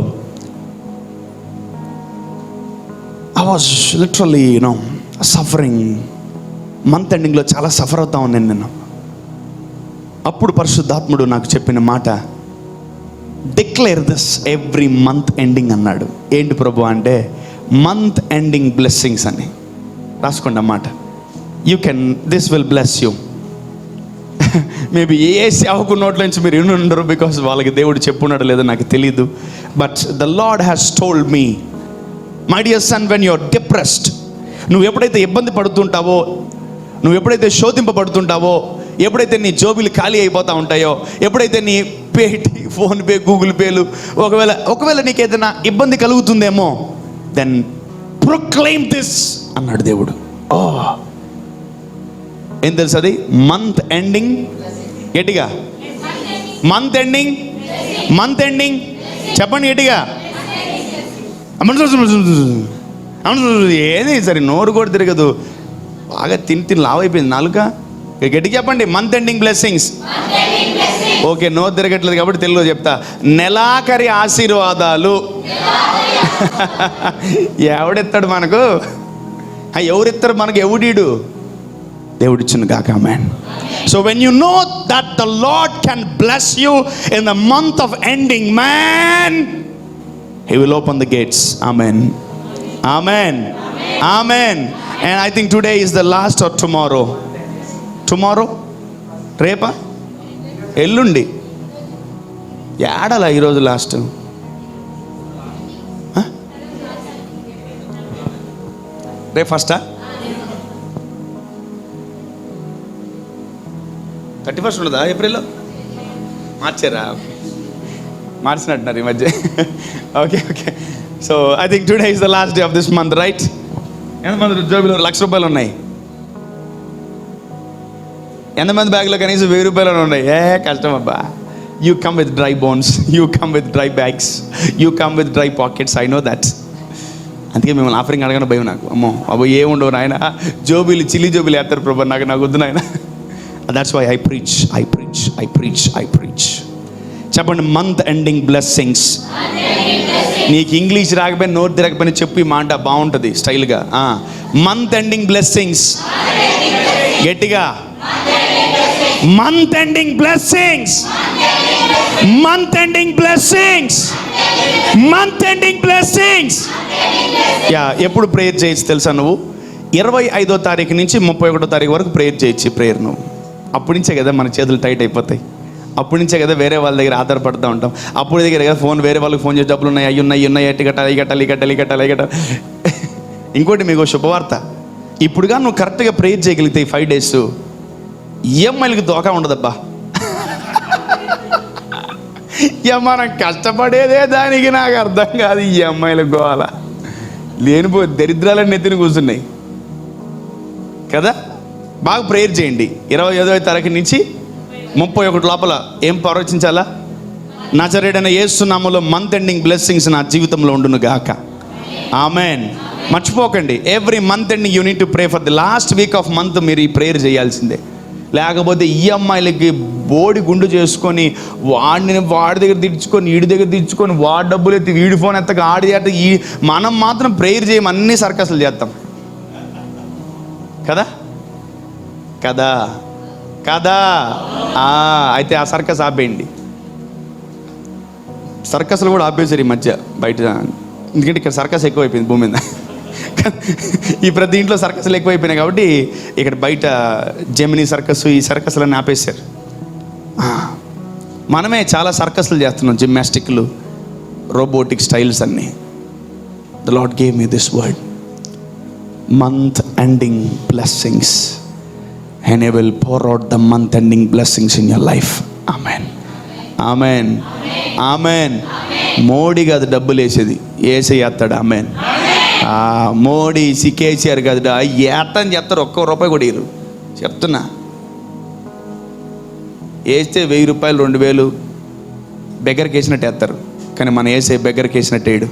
I was literally suffering. Month ఎండింగ్లో చాలా సఫర్ అవుతా ఉన్నాను నేను. అప్పుడు పరిశుద్ధాత్ముడు నాకు చెప్పిన మాట, declare this every month ending అన్నాడు. ఏంటి ప్రభు అంటే, మంత్ ఎండింగ్ బ్లెస్సింగ్స్ అని రాసుకోండి అన్నమాట. You can, this will bless you. Maybe ఏ సేవకు నోట్ల నుంచి మీరు విని ఉండరు, బికాస్ వాళ్ళకి దేవుడు చెప్పున్నాడు లేదో నాకు తెలీదు. But the Lord has told me, my dear son, when you are depressed, నువ్వు ఎప్పుడైతే ఇబ్బంది పడుతుంటావో, నువ్వు ఎప్పుడైతే శోధింపబడుతుంటావో, ఎప్పుడైతే నీ జోబులు ఖాళీ అయిపోతూ ఉంటాయో, ఎప్పుడైతే నీ ఫోన్పే, గూగుల్ పేలు ఒకవేళ నీకు ఏదైనా ఇబ్బంది కలుగుతుందేమో, దెన్ ప్రొక్లెయిమ్ దిస్ అన్నాడు దేవుడు. ఓ, ఏం తెలుసు అది? Month ending. గట్టిగా, మంత్ ఎండింగ్, మంత్ ఎండింగ్ చెప్పండి గట్టిగా. ఏది సరే, నోరు కూడా తిరగదు, బాగా తిని లావ్ అయిపోయింది నాలుక. గట్టిగా చెప్పండి, మంత్ ఎండింగ్ బ్లెస్సింగ్స్. ఓకే, నోరు తిరగట్లేదు కాబట్టి తెలుగులో చెప్తా. నెలాఖరి ఆశీర్వాదాలు. ఎవడెత్తాడు మనకు? ఎవరెత్తారు మనకు? ఎవడీడు? దేవుడిచ్చును గాక. ఆమేన్. So when you know that the Lord can bless you in the month of ending, man, He will open the gates. Amen. Amen. Amen. And I think today is the last or tomorrow. Tomorrow? రేపా? ఎల్లుండి? ఏడలా ఈరోజు last? రేపు ఫస్టా? 31st ఉండదా ఏప్రిల్లో? మార్చారా? మార్చినట్టున్నారు ఈ మధ్య. Okay okay. So I think today is the last day of this month, right? ఎంతమంది జోబులో ₹1,00,000 ఉన్నాయి? ఎంతమంది బ్యాగ్లో కనీసం ₹1000 ఉన్నాయి? కష్టం అబ్బా. You come with dry bones, you come with dry bags, you come with dry pockets. I know that. అందుకే మిమ్మల్ని ఆఫరింగ్ అడగడం భయం నాకు. అమ్మో అబ్బో ఏముండవు నాయన, జోబీలు చిల్లి జోబీలు వేస్తారు ప్రభు, నాకు వద్దు నాయన. That's why I preach, I preach, I preach, I preach. చెప్పండి, మంత్ ఎండింగ్ బ్లెస్సింగ్స్. నీకు ఇంగ్లీష్ రాకపోయినా, నోట్ తిరగకపోయినా చెప్పు ఈ మాట, బాగుంటుంది స్టైల్గా. Month ending blessings. గట్టిగా, month ending blessings, month ending blessings, month ending blessings. Yeah, ఎప్పుడు ప్రేయర్ చేయొచ్చు తెలుసా? నువ్వు 25వ తారీఖు నుంచి 31వ తారీఖు వరకు ప్రేయర్ చేయొచ్చు. ప్రేయర్ నువ్వు అప్పటి నుంచే కదా మన చేతులు టైట్ అయిపోతాయి. అప్పటి నుంచే కదా వేరే వాళ్ళ దగ్గర ఆధారపడుతూ ఉంటాం. అప్పుడు దగ్గర కదా ఫోన్, వేరే వాళ్ళకి ఫోన్ చేసి డబ్బులు ఉన్నాయి, అవి ఉన్నాయి, ఎట్టి కట్టాలి, ఈ కట్టాలి, ఈ కట్టాలి, ఈ కట్టాలి, ఈ కట్టాలి. ఇంకోటి మీకు శుభవార్త, ఇప్పుడుగా నువ్వు కరెక్ట్గా ప్రేయర్ చేయగలిగితే ఈ 5 days ఈఎంఐలకి దోకా ఉండదబ్బా. మనం కష్టపడేదే దానికి, నాకు అర్థం కాదు ఈఎంఐలకు గోవాల. లేనిపో దరిద్రాలన్నీ ఎత్తిని కూర్చున్నాయి కదా. బాగా ప్రేయర్ చేయండి. 25వ తారీఖు నుంచి 31 లోపల ఏం ప్రవచించాలా? నజరేయుడైన యేసు నామములో మంత్ ఎండింగ్ బ్లెస్సింగ్స్ నా జీవితంలో ఉండును గాక. ఆమెన్. మర్చిపోకండి, every month ending you need to pray for the last week off month. మీరు ఈ ప్రేయర్ చేయాల్సిందే. లేకపోతే ఈఎంఐలకి బోడి గుండు చేసుకొని, వాడి దగ్గర తెచ్చుకొని, వీడి దగ్గర తెచ్చుకొని, వాడి డబ్బులు ఎత్తి, వీడి ఫోన్ ఎత్తక, ఆడి ఎత్త, మనం మాత్రం ప్రేయర్ చేయం, అన్ని సర్కస్లు చేస్తాం కదా కదా కదా. అయితే ఆ సర్కస్ ఆపేయండి. సర్కస్లు కూడా ఆపేశారు ఈ మధ్య బయట, ఎందుకంటే ఇక్కడ సర్కస్ ఎక్కువైపోయింది భూమి మీద. ఈ ప్రతి ఇంట్లో సర్కస్లు ఎక్కువైపోయినాయి కాబట్టి ఇక్కడ బయట జెమినీ సర్కస్, ఈ సర్కస్లన్నీ ఆపేశారు. మనమే చాలా సర్కస్లు చేస్తున్నాం, జిమ్నాస్టిక్లు, రోబోటిక్ స్టైల్స్ అన్నీ. The lord gave me this word, month ending blessings, and He will pour out the month ending blessings in your life. Amen. Amen, amen. Modi కాదు డబ్బులు వేసేది, ఏసయ్య వేస్తాడు. ఆమెన్. మోడీ కేసీఆర్ కాదు, ఏత్తని చెప్తారు, ఒక్క రూపాయి కూడా ఇరు చెప్తున్నా. వేస్తే 1000 రూపాయలు 2000 బెగ్గరికి వేసినట్టు వేస్తారు, కానీ మనం వేసే బెగ్గరికి వేసినట్టు వేయడు.